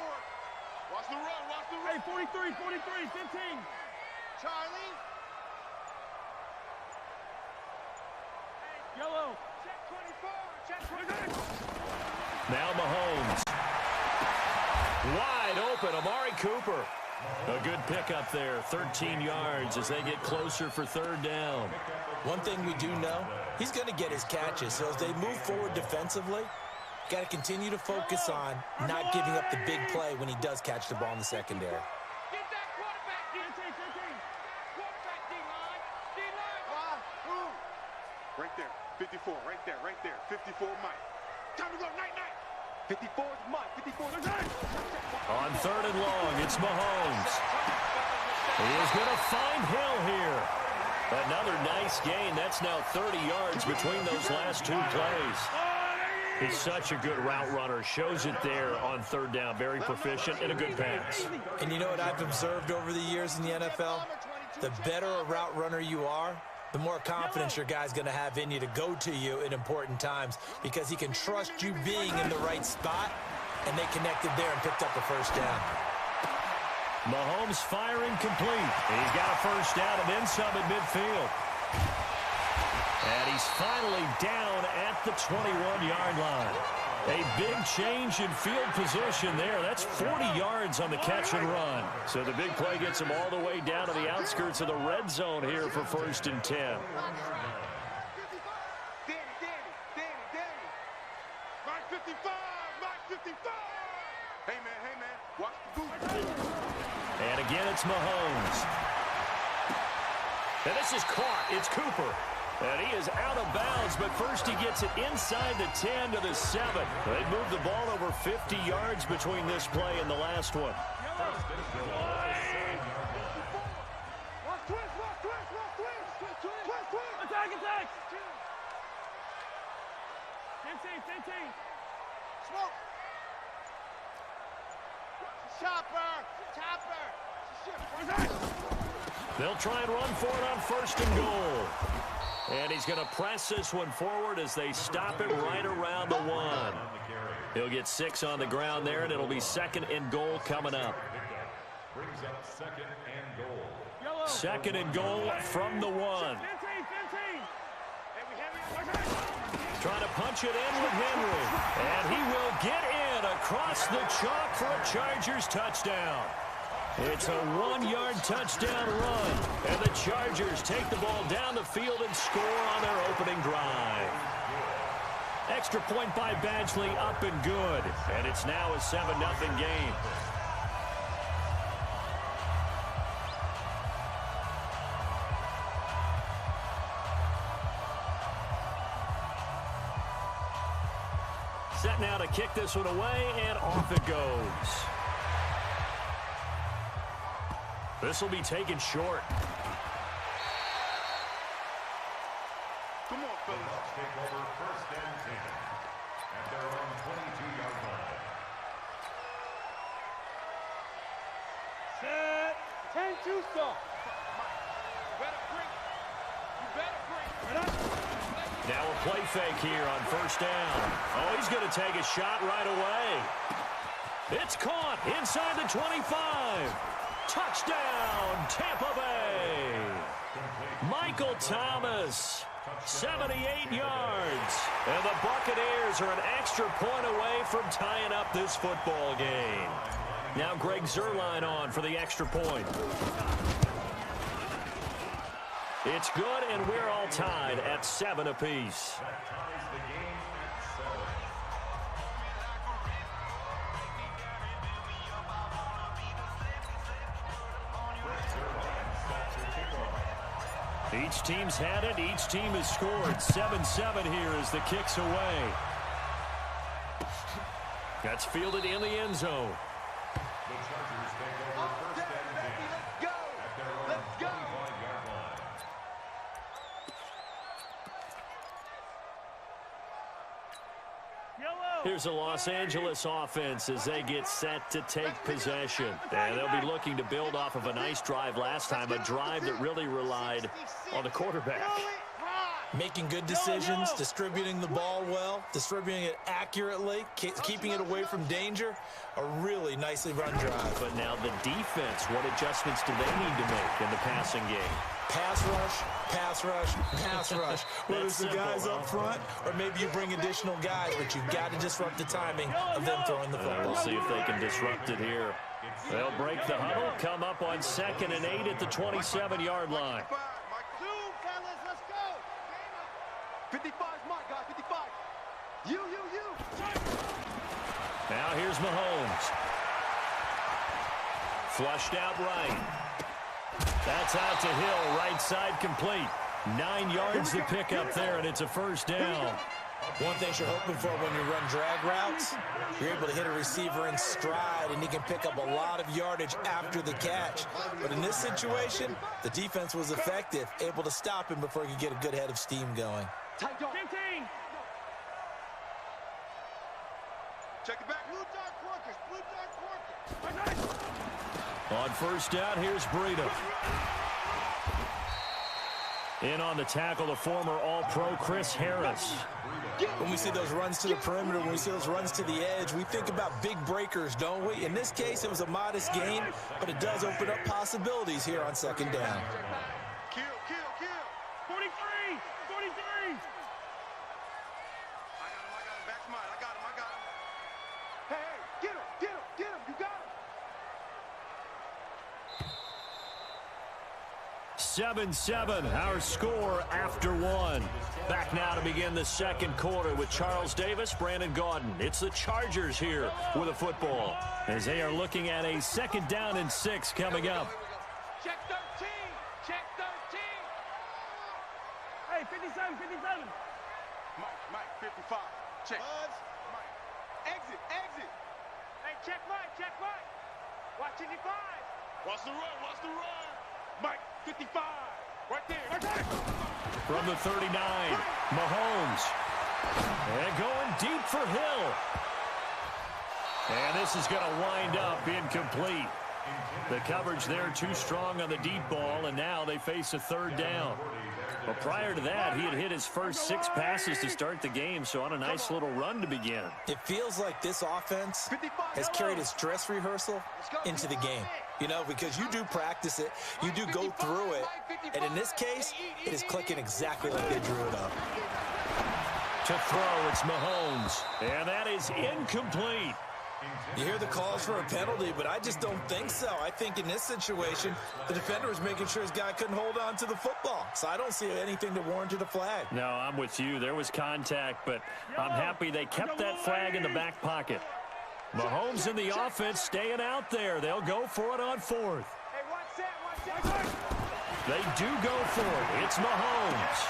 Watch the run. Hey, 43, 15. Charlie. Yellow. Check 24. Check 26. Now Mahomes. Wide open, Amari Cooper. A good pickup there, 13 yards as they get closer for third down. One thing we do know, he's going to get his catches. So as they move forward defensively, got to continue to focus on not giving up the big play when he does catch the ball in the secondary. Get that quarterback, D-line. Quarterback, D-line. D-line. Right there. 54. Right there. 54 Mike. Time to go. Night. 54 is Mike. 54 is Mike. On third and long, it's Mahomes. He is going to find Hill here. Another nice gain. That's now 30 yards between those last two plays. He's such a good route runner. Shows it there on third down. Very proficient and a good pass. And you know what I've observed over the years in the NFL? The better a route runner you are, the more confidence your guy's going to have in you to go to you in important times because he can trust you being in the right spot, and they connected there and picked up a first down. Mahomes firing complete. He's got a first down and then some at midfield. And he's finally down at the 21-yard line. A big change in field position there. That's 40 yards on the catch and run. So the big play gets him all the way down to the outskirts of the red zone here for 1st and 10. Danny. Mike 55. Hey, man. Watch the boot. And again, it's Mahomes. And this is caught. It's Cooper. And he is out of bounds, but first he gets it inside the 10 to the 7. They moved the ball over 50 yards between this play and the last one. Attack! 15. Smoke! Chopper! They'll try and run for it on 1st and goal. And he's going to press this one forward as they stop it right around the 1. He'll get 6 on the ground there, and it'll be 2nd and goal coming up. Brings up 2nd and goal. 2nd and goal from the 1. 15. Trying to punch it in with Henry. And he will get in across the chalk for a Chargers touchdown. It's a 1-yard touchdown run. And the Chargers take the ball down the field and score on their opening drive. Extra point by Badgley up and good. And it's now a 7-0 game. Set now to kick this one away, and off it goes. This will be taken short. Come on, fellas. Bucks take over 1st and 10 at their own 22-yard line. Set. 10-2 stop. You better bring. Now a play fake here on 1st down. Oh, he's going to take a shot right away. It's caught inside the 25. Touchdown, Tampa Bay. Michael Thomas, 78 yards. And the Buccaneers are an extra point away from tying up this football game. Now Greg Zuerlein on for the extra point. It's good, and we're all tied at 7 apiece. That ties the game at 7. Each team's had it. Each team has scored. 7-7 here as the kick's away. That's fielded in the end zone. The Chargers take over 1st and 10 at their own 25-yard line. Here's a Los Angeles offense as they get set to take possession. And they'll be looking to build off of a nice drive last time, a drive that really relied on the quarterback. Making good decisions, distributing the ball well, distributing it accurately, keeping it away from danger. A really nicely run drive. But now the defense, what adjustments do they need to make in the passing game? Pass rush. Whether it's the guys up front or maybe you bring additional guys, but you've got to disrupt the timing of them throwing the football. We'll see if they can disrupt it here. They'll break the huddle, come up on 2nd and 8 at the 27-yard line. 55 is mine, guys. 55. You. Now here's Mahomes. Flushed out right. That's out to Hill, right side complete. 9 yards to pick up there, and it's a 1st down. One thing you're hoping for when you run drag routes, you're able to hit a receiver in stride, and he can pick up a lot of yardage after the catch. But in this situation, the defense was effective, able to stop him before he could get a good head of steam going. 15. Check it back. Blue dot Quarkers. Blue dot Quarkers. On first down, here's Breida. In on the tackle, the former All-Pro Chris Harris. When we see those runs to the perimeter, when we see those runs to the edge, we think about big breakers, don't we? In this case, it was a modest gain, but it does open up possibilities here on second down. Kill. 43. 43. I got him. Back to mine. I got him. Hey, get him. You got him. 7-7, our score after one. Back now to begin the second quarter with Charles Davis, Brandon Gaudin. It's the Chargers here with a football as they are looking at a second down and 6 coming up. Check 13. Check 13. Hey, 57. Mike, 55. Check. Mike. Exit. Hey, check Mike. Watch 55. Watch the run. Mike, 55. Right there. From the 39, Mahomes. And going deep for Hill. And this is going to wind up incomplete. The coverage there too strong on the deep ball, and now they face a third down. But prior to that, he had hit his first 6 passes to start the game, so on a nice little run to begin. It feels like this offense has carried its dress rehearsal into the game. You know, because you do practice it, you do go through it, and in this case, it is clicking exactly like they drew it up. To throw, it's Mahomes, and that is incomplete. You hear the calls for a penalty, but I just don't think so. I think in this situation, the defender was making sure his guy couldn't hold on to the football, so I don't see anything to warrant a flag. No, I'm with you. There was contact, but I'm happy they kept that flag in the back pocket. Mahomes and the offense staying out there. They'll go for it on 4th. Hey, watch that. They do go for it. It's Mahomes.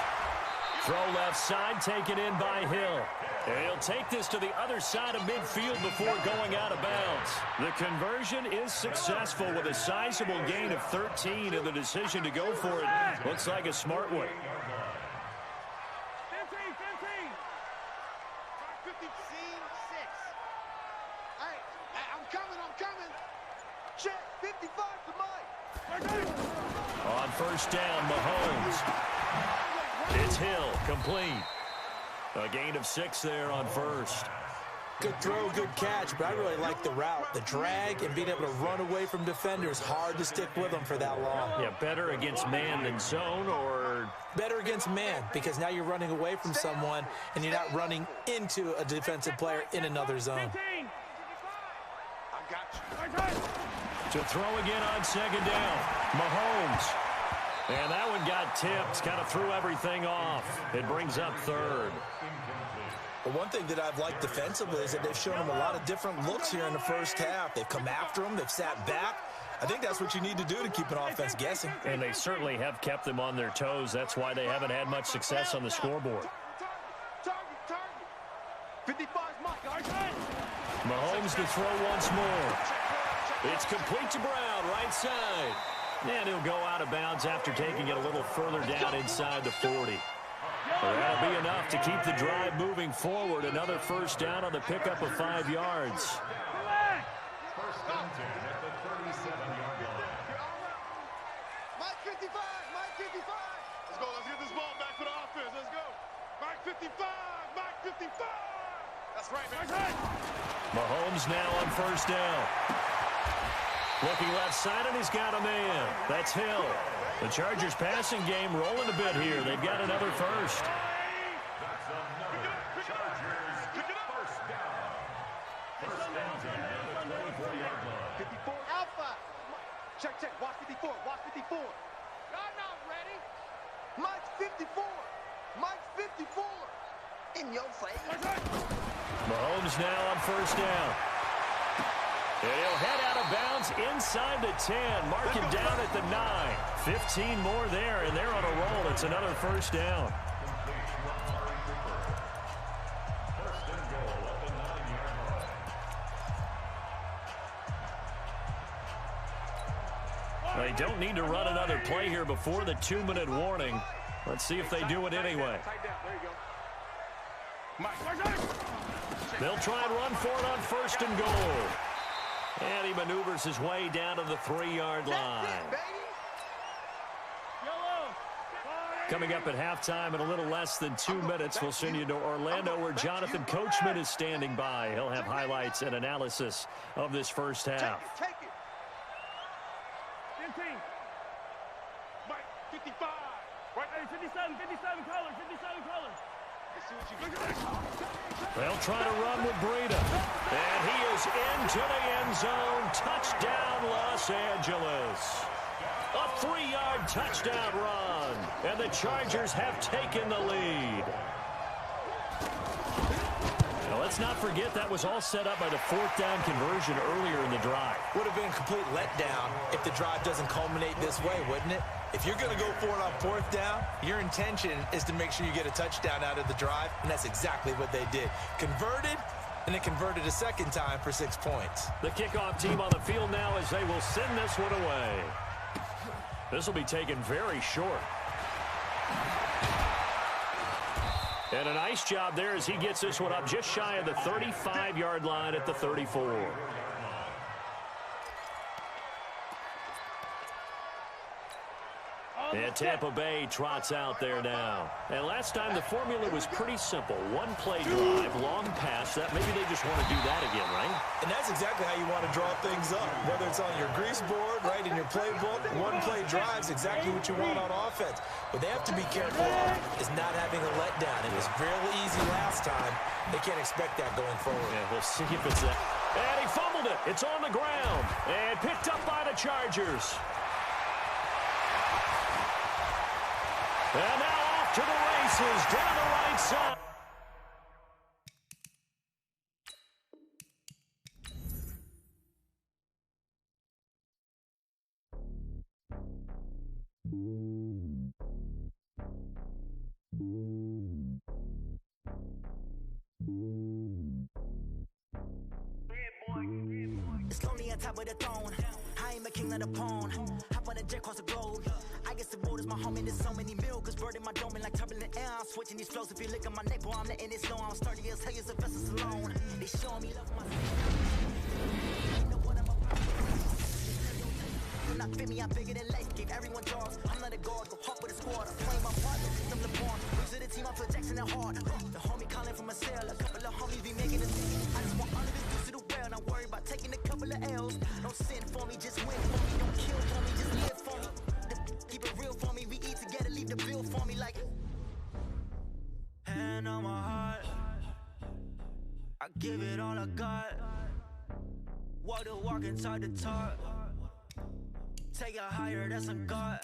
Throw left side, taken in by Hill. And he'll take this to the other side of midfield before going out of bounds. The conversion is successful with a sizable gain of 13, and the decision to go for it looks like a smart one. 15. 6. Hey, I'm coming. Check. 55 to Mike. On first down, Mahomes. It's Hill, complete. A gain of 6 there on first. Good throw, good catch, but I really like the route. The drag and being able to run away from defenders, hard to stick with them for that long. Yeah, better against man than zone, or? Better against man, because now you're running away from someone and you're not running into a defensive player in another zone. 15. I got you. To throw again on second down, Mahomes. And that one got tipped, kind of threw everything off. It brings up 3rd. But one thing that I've liked defensively is that they've shown him a lot of different looks here in the first half. They've come after him. They've sat back. I think that's what you need to do to keep an offense guessing. And they certainly have kept them on their toes. That's why they haven't had much success on the scoreboard. Target. 55's Mike. Mahomes to throw once more. It's complete to Brown, right side. And he'll go out of bounds after taking it a little further down inside the 40. That'll be enough to keep the drive moving forward. Another first down on the pickup of 5 yards. First and 10 at the 37-yard line. Mike 55. Let's go. Let's get this ball back for the offense. Let's go. Mike 55. That's right, man. Mahomes now on first down. Looking left side, and he's got a man. That's Hill. The Chargers passing game rolling a bit here. They've got another first. That's another Chargers first down. First and 10 at the 24-yard line. 54 Alpha. Check. Watch 54. Y'all not ready. Mike's 54. In your face. Mahomes now on first down. And he'll head out of bounds inside the 10. Mark him down at the 9. 15 more there, and they're on a roll. It's another first down. They don't need to run another play here before the 2-minute warning. Let's see if they do it anyway. They'll try and run for it on 1st and goal. And he maneuvers his way down to the 3-yard line. Coming up at halftime in a little less than 2 minutes, we'll send you to Orlando where Jonathan Coachman is standing by. He'll have highlights and analysis of this first half. Take it. 15. Mike, 55. Right, 57 colors, 57 colors. They'll try to run with Breida. And he is into the end zone. Touchdown, Los Angeles. A 3-yard touchdown run. And the Chargers have taken the lead. Now, let's not forget that was all set up by the 4th down conversion earlier in the drive. Would have been a complete letdown if the drive doesn't culminate this way, wouldn't it? If you're going to go for it on 4th down, your intention is to make sure you get a touchdown out of the drive, and that's exactly what they did. Converted, and then converted a second time for 6 points. The kickoff team on the field now as they will send this one away. This will be taken very short. And a nice job there as he gets this one up just shy of the 35-yard line at the 34. And Tampa Bay trots out there now. And last time the formula was pretty simple. 1-play drive, long pass. That maybe they just want to do that again, right? And that's exactly how you want to draw things up. Whether it's on your grease board, right, in your playbook, 1-play drive is exactly what you want on offense. What they have to be careful of is not having a letdown. It was really easy last time. They can't expect that going forward. Yeah, we'll see if it's that. And he fumbled it. It's on the ground. And picked up by the Chargers. And now off to the races down the right side. It's lonely on top of the throne. I am a king of the pawn. Hop on a jet across the globe. I guess the road is my home and there's so many miracles burning my dome like turbulent air. I'm switching these flows. If you look at my neck, boy, I'm letting it slow. I'm sturdy as hell as a vessel alone. They showing me love for my not fit me, I'm bigger than life. Gave everyone jaws. I'm not a guard, go hop with a squad. I'm playing my part, the system the pawn. Lose to the team, I feel Jackson and hard. The homie calling from a cell. A couple of homies be making a thing. I just want all of this news to the well. Not worry about taking a couple of L's. Don't sin for me, just win for me. Don't kill for me, just live for me. Keep it real for me. We eat together, leave the bill for me like. Hand on my heart. I give it all I got. Walk the walk inside the talk. Take it higher, that's a God.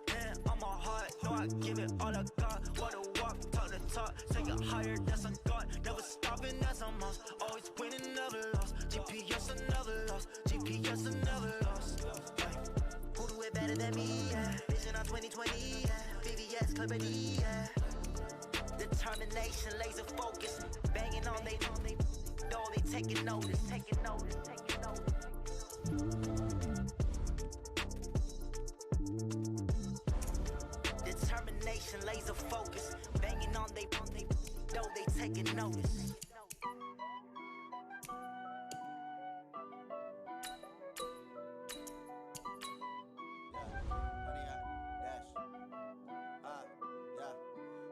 Hand on my heart, no, I give it all I got. Walk the walk, talk the talk. Take it higher, that's a God. Never stopping, that's a must. Always winning, never lost. GPS, I never lost. GPS, I never lost. Who do it better than me? Yeah. Vision on 2020. Yeah. VVS, Clarity. Yeah. Determination, laser focus. Banging on they door, they taking notice. Taking notice, taking notice. Determination, laser focus. Banging on they door, they taking notice.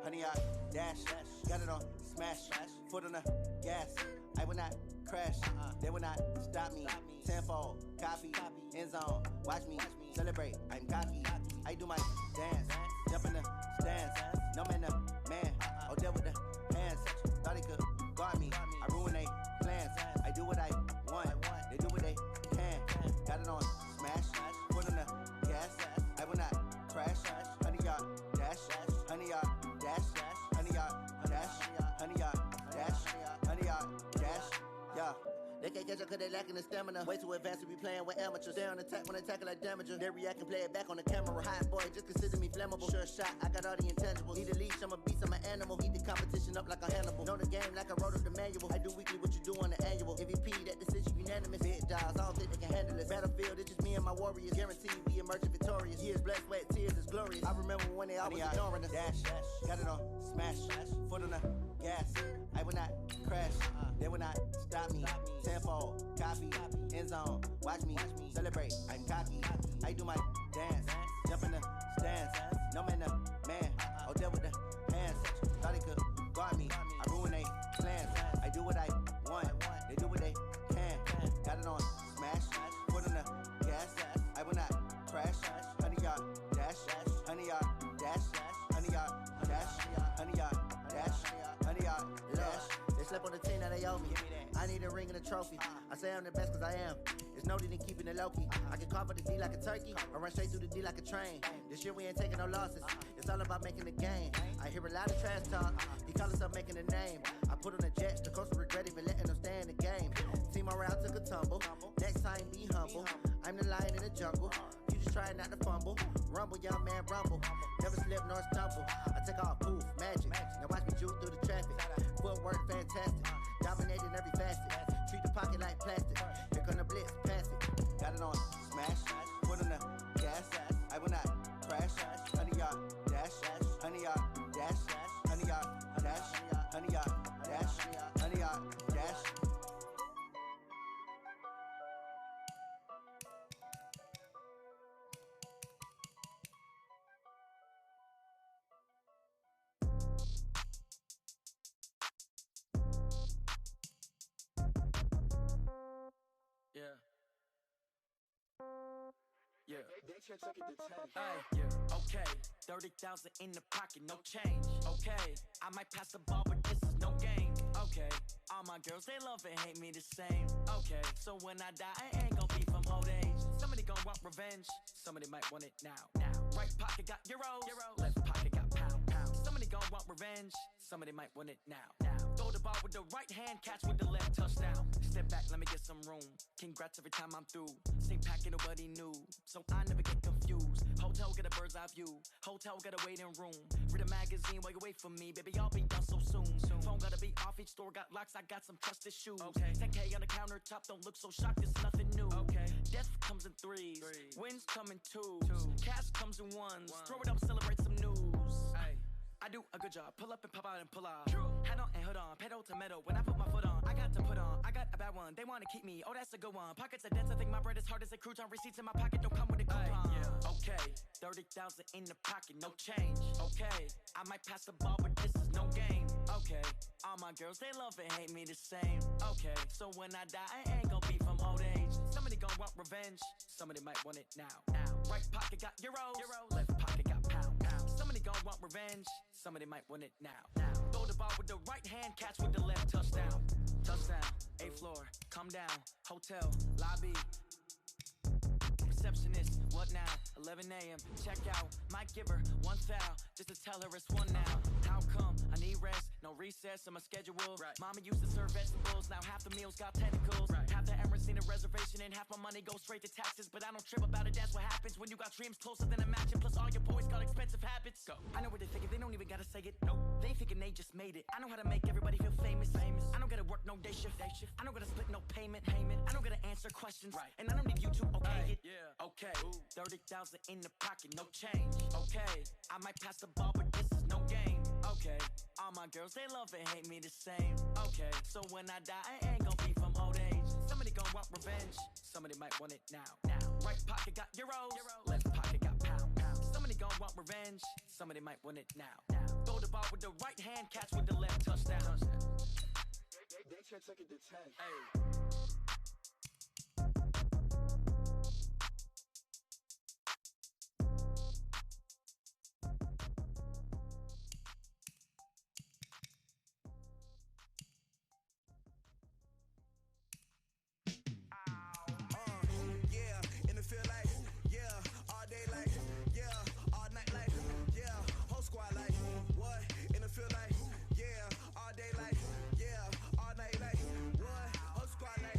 Honey, I dash, got it on smash, foot on the gas. I will not crash, they will not stop me. Tenfold, copy, end zone, watch me celebrate. I'm cocky, I do my dance, jump in the stands. No man, the man, oh there with the hands. Thought he could guard me, I ruin they plans. I do what I want, they do what they can. Got it on smash, foot on the gas. I will not crash, honey, y'all dash, honey, y'all. Honey, y'all, dash, honey, y'all, dash, honey, y'all, dash, yeah. They can't catch up cause they lacking the stamina. Way too advanced to be playing with amateurs. They on attack when they tackle like damager. They react and play it back on the camera. Hot boy, just consider me flammable. Sure shot, I got all the intangibles. Need a leash, I'm a beast, I'm an animal. Eat the competition up like a Hannibal. Know the game like I wrote up the manual. I do weekly what you do on the annual. MVP, that decision you unanimous. Big dogs, I don't think they can handle it. Battlefield, it's just me and my warriors. Guaranteed we emerging victorious. Years, blood, sweat, tears is glorious. I remember when they always ignoring us. Dash, got it on, smash, foot on the gas. I will not crash, they will not stop me. Tenfold, copy, end zone, watch me celebrate. I'm cocky, I do my dance, jump in the stands. No man, man, oh there with the hands. Thought they could guard me, I ruin they plans. I do what I want, they do what they can. Got it on, smash, foot on the gas. I will not crash, 100 yard dash, 100 yard dash, 100 yard dash, 100 yard dash, 100 yard dash. They slept on the team that they owe me. I need a ring and a trophy. I say I'm the best cause I am. It's noted in keeping it low-key. I can carve up the D like a turkey or run straight through the D like a train. This year we ain't taking no losses. It's all about making the game. I hear a lot of trash talk. He call himself making a name. I put on the Jets. The coach will regret even letting them stay in the game. Team morale took a tumble. Next time be humble. I'm the lion in the jungle. You just try not to fumble. Rumble, young man, rumble. Never slip nor stumble. I take off, poof, magic. Now watch me juke through the traffic. Footwork fantastic. Dominating every facet. Treat the pocket like plastic. Here come the blitz, pass it. Got it on, smash. Foot on the gas. I will not crash. 100 yard dash. 100 yard dash. 100 yard dash. 100 yard dash. 100 yard dash. Okay, 30,000 in the pocket, no change. Okay, I might pass the ball, but this is no game. Okay, all my girls, they love and hate me the same. Okay, so when I die, I ain't gon' be from old age. Somebody gon' want revenge, somebody might want it now. Right pocket got euros, left pocket got pound. Somebody gon' want revenge, somebody might want it now. Throw the ball with the right hand, catch with the left, touchdown. Step back, let me get some room. Congrats every time I'm through. Same packet, nobody knew, so I never get confused. Hotel get a bird's eye view. Hotel got a waiting room. Read a magazine while you wait for me, baby. I'll be done so soon. Phone gotta be off. Each store got locks. I got some trusted shoes. Okay. 10K on the countertop. Don't look so shocked. It's nothing new. Okay. Death comes in threes. Wins come in twos. Cash comes in ones. Throw it up, celebrate some news. Ay. I do a good job. Pull up and pop out and pull off. Head on and hood on. Pedal to metal. When I put my foot on, I got to put on. I got a bad one. They want to keep me. Oh, that's a good one. Pockets are dense. I think my bread is hard as a crouton. Receipts in my pocket don't come with a coupon. Okay. 30,000 in the pocket. No change. Okay. I might pass the ball, but this is no game. Okay. All my girls, they love and hate me the same. Okay. So when I die, I ain't gon' be from old age. Somebody gon' want revenge. Somebody might want it now. Right pocket got euros. Left pocket got pound. Somebody gon' want revenge. Somebody might want it now. Throw the ball with the right hand, catch with the left, touchdown. Touchdown, 8th floor, come down, hotel, lobby. Receptionist, what now? 11 a.m. Check out, might give her one foul just to tell her it's one now. How come? I need rest, no recess in my schedule. Right. Mama used to serve vegetables, now half the meals got tentacles. Right. Half the Emirates need a reservation and half my money goes straight to taxes. But I don't trip about it, that's what happens when you got dreams closer than a match. And plus all your boys got expensive habits. Go. I know what they thinking, they don't even gotta say it. Nope. They thinking they just made it. I know how to make everybody feel famous. I don't gotta work no day shift. I don't gotta split no payment. I don't gotta answer questions. Right. And I don't need you to okay it. Yeah. Okay. 30,000 in the pocket, no change. Okay. I might pass the ball, but this is no game. Okay. All my girls, they love and hate me the same. Okay. So when I die, I ain't gon' be from old age. Somebody gon' want revenge. Somebody might want it now. Right pocket got euros. Left pocket got pound. Somebody gon' want revenge. Somebody might want it now. Throw the ball with the right hand, catch with the left, touchdown. They took it to 10. Hey. Squad like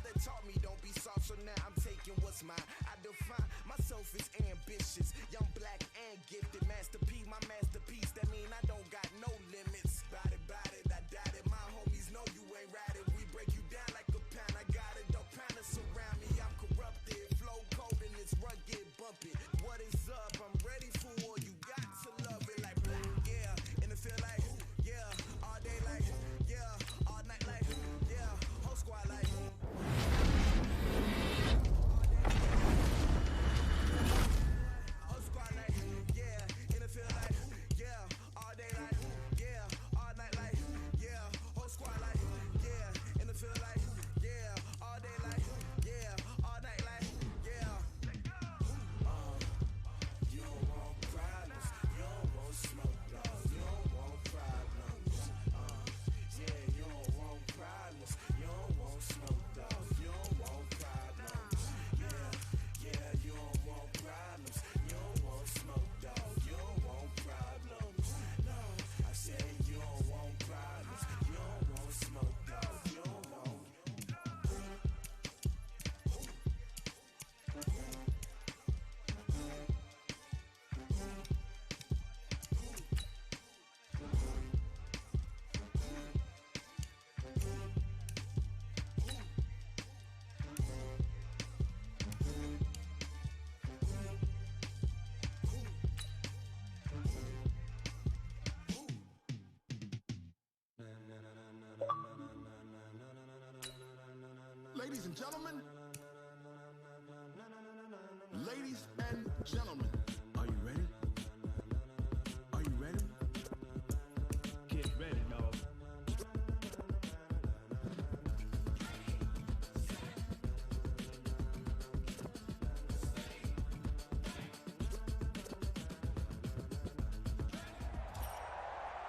father taught me don't be soft, so now I'm taking what's mine. I define myself as ambitious, young, black, and gifted. Master P, my masterpiece. That mean I don't got no limits. Bout it, I doubt it. My homies know you ain't right it. We break you down like a pound. I got it, don't pound to surround me. I'm corrupted, flow cold and it's rugged, bumpy. What is up? I'm ready for war. You got to love it like yeah, and it feel like yeah, all day like yeah, all night like yeah, whole squad like. Ladies and gentlemen, are you ready? Are you ready? Get ready, dog.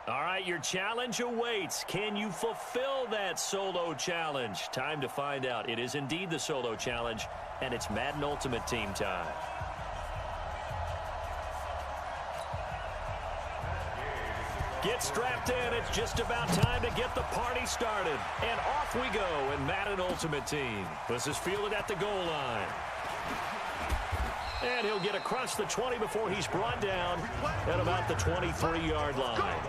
All right, your challenge awaits. Can you fulfill that solo challenge? Time to find out. It is indeed the solo challenge, and it's Madden Ultimate Team time. Get strapped in. It's just about time to get the party started. And off we go in Madden Ultimate Team. This is fielded at the goal line. And he'll get across the 20 before he's brought down at about the 23-yard line.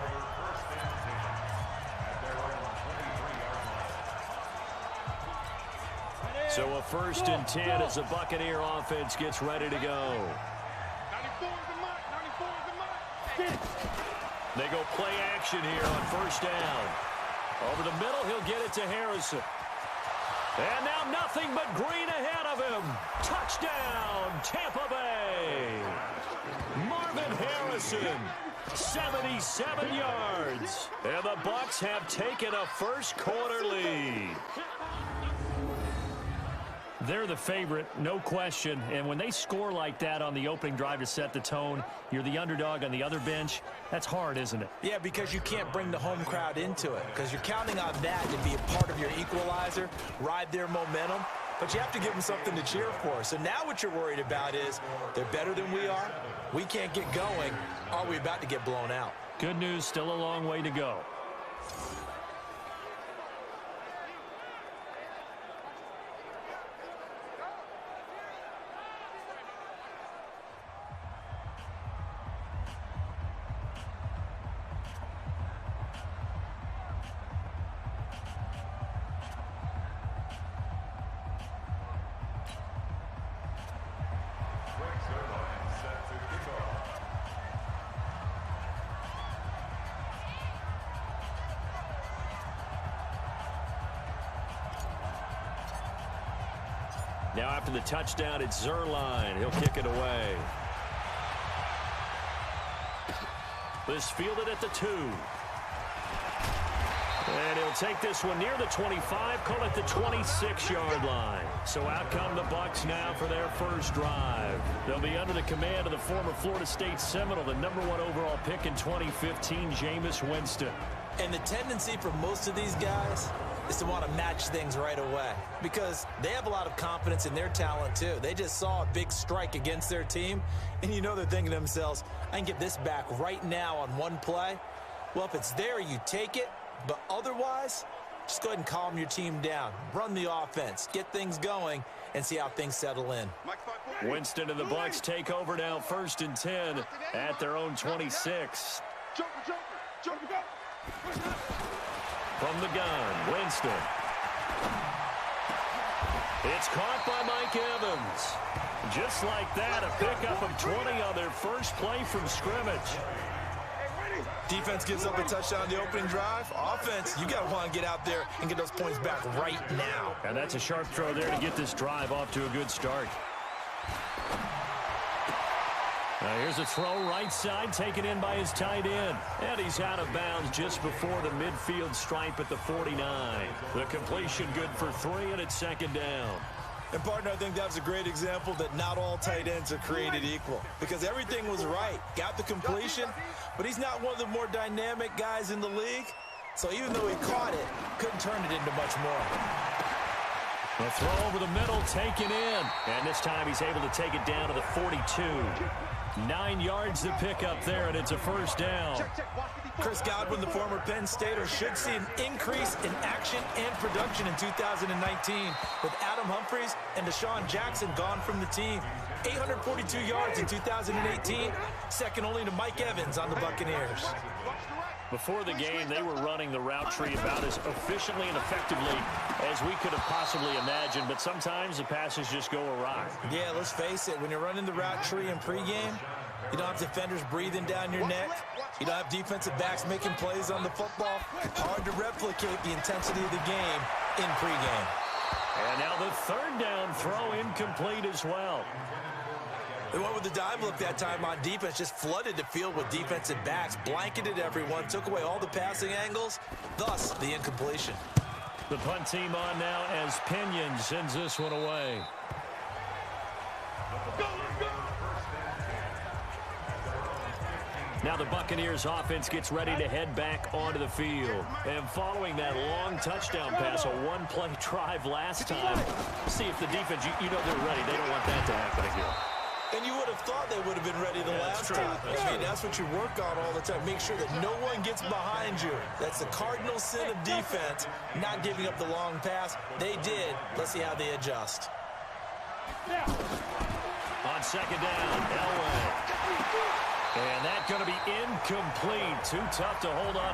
So a 1st and 10 as the Buccaneer offense gets ready to go. 94 is the mark. 94 is the mark. They go play action here on 1st down. Over the middle, he'll get it to Harrison. And now nothing but green ahead of him. Touchdown, Tampa Bay. Marvin Harrison, 77 yards. And the Bucs have taken a first-quarter lead. They're the favorite, no question. And when they score like that on the opening drive to set the tone, you're the underdog on the other bench. That's hard, isn't it? Yeah, because you can't bring the home crowd into it, because you're counting on that to be a part of your equalizer, ride their momentum. But you have to give them something to cheer for. So now what you're worried about is they're better than we are. We can't get going. Are we about to get blown out? Good news, still a long way to go. Now after the touchdown, it's Zuerlein. He'll kick it away. This fielded at the 2. And he'll take this one near the 25, call it the 26-yard line. So out come the Bucs now for their first drive. They'll be under the command of the former Florida State Seminole, the #1 overall pick in 2015, Jameis Winston. And the tendency for most of these guys is to want to match things right away because they have a lot of confidence in their talent too. They just saw a big strike against their team, and you know they're thinking to themselves, I can get this back right now on one play. Well, if it's there, you take it, but otherwise, Just go ahead and calm your team down. Run the offense. Get things going and see how things settle in. Winston and the Bucs take over now, 1st and 10 at their own 26. From the gun, Winston. It's caught by Mike Evans. Just like that, a pickup of 20 on their first play from scrimmage. Defense gives up a touchdown on the opening drive. Offense, you got to want to get out there and get those points back right now. And that's a sharp throw there to get this drive off to a good start. Now here's a throw right side taken in by his tight end. And he's out of bounds just before the midfield stripe at the 49. The completion good for 3, and it's 2nd down. And, partner, I think that was a great example that not all tight ends are created equal. Because everything was right. Got the completion, but he's not one of the more dynamic guys in the league. So even though he caught it, couldn't turn it into much more. A throw over the middle, taken in. And this time he's able to take it down to the 42. 9 yards to pick up there, and it's a 1st down. Chris Godwin, the former Penn Stater, should see an increase in action and production in 2019 with Adam Humphries and Deshaun Jackson gone from the team. 842 yards in 2018, second only to Mike Evans on the Buccaneers. Before the game, they were running the route tree about as efficiently and effectively as we could have possibly imagined, but sometimes the passes just go awry. Yeah, let's face it, when you're running the route tree in pregame, you don't have defenders breathing down your neck. You don't have defensive backs making plays on the football. Hard to replicate the intensity of the game in pregame. And now the 3rd down throw incomplete as well. They went with the dive look that time on defense, just flooded the field with defensive backs, blanketed everyone, took away all the passing angles, thus the incompletion. The punt team on now as Pinion sends this one away. Now the Buccaneers offense gets ready to head back onto the field. And following that long touchdown pass, a 1-play drive last time, see if the defense, you know they're ready. They don't want that to happen again. And you would have thought they would have been ready the last time. I mean, that's what you work on all the time. Make sure that no one gets behind you. That's the cardinal sin of defense, not giving up the long pass. They did. Let's see how they adjust. On 2nd down, Elway. And that's going to be incomplete. Too tough to hold on to.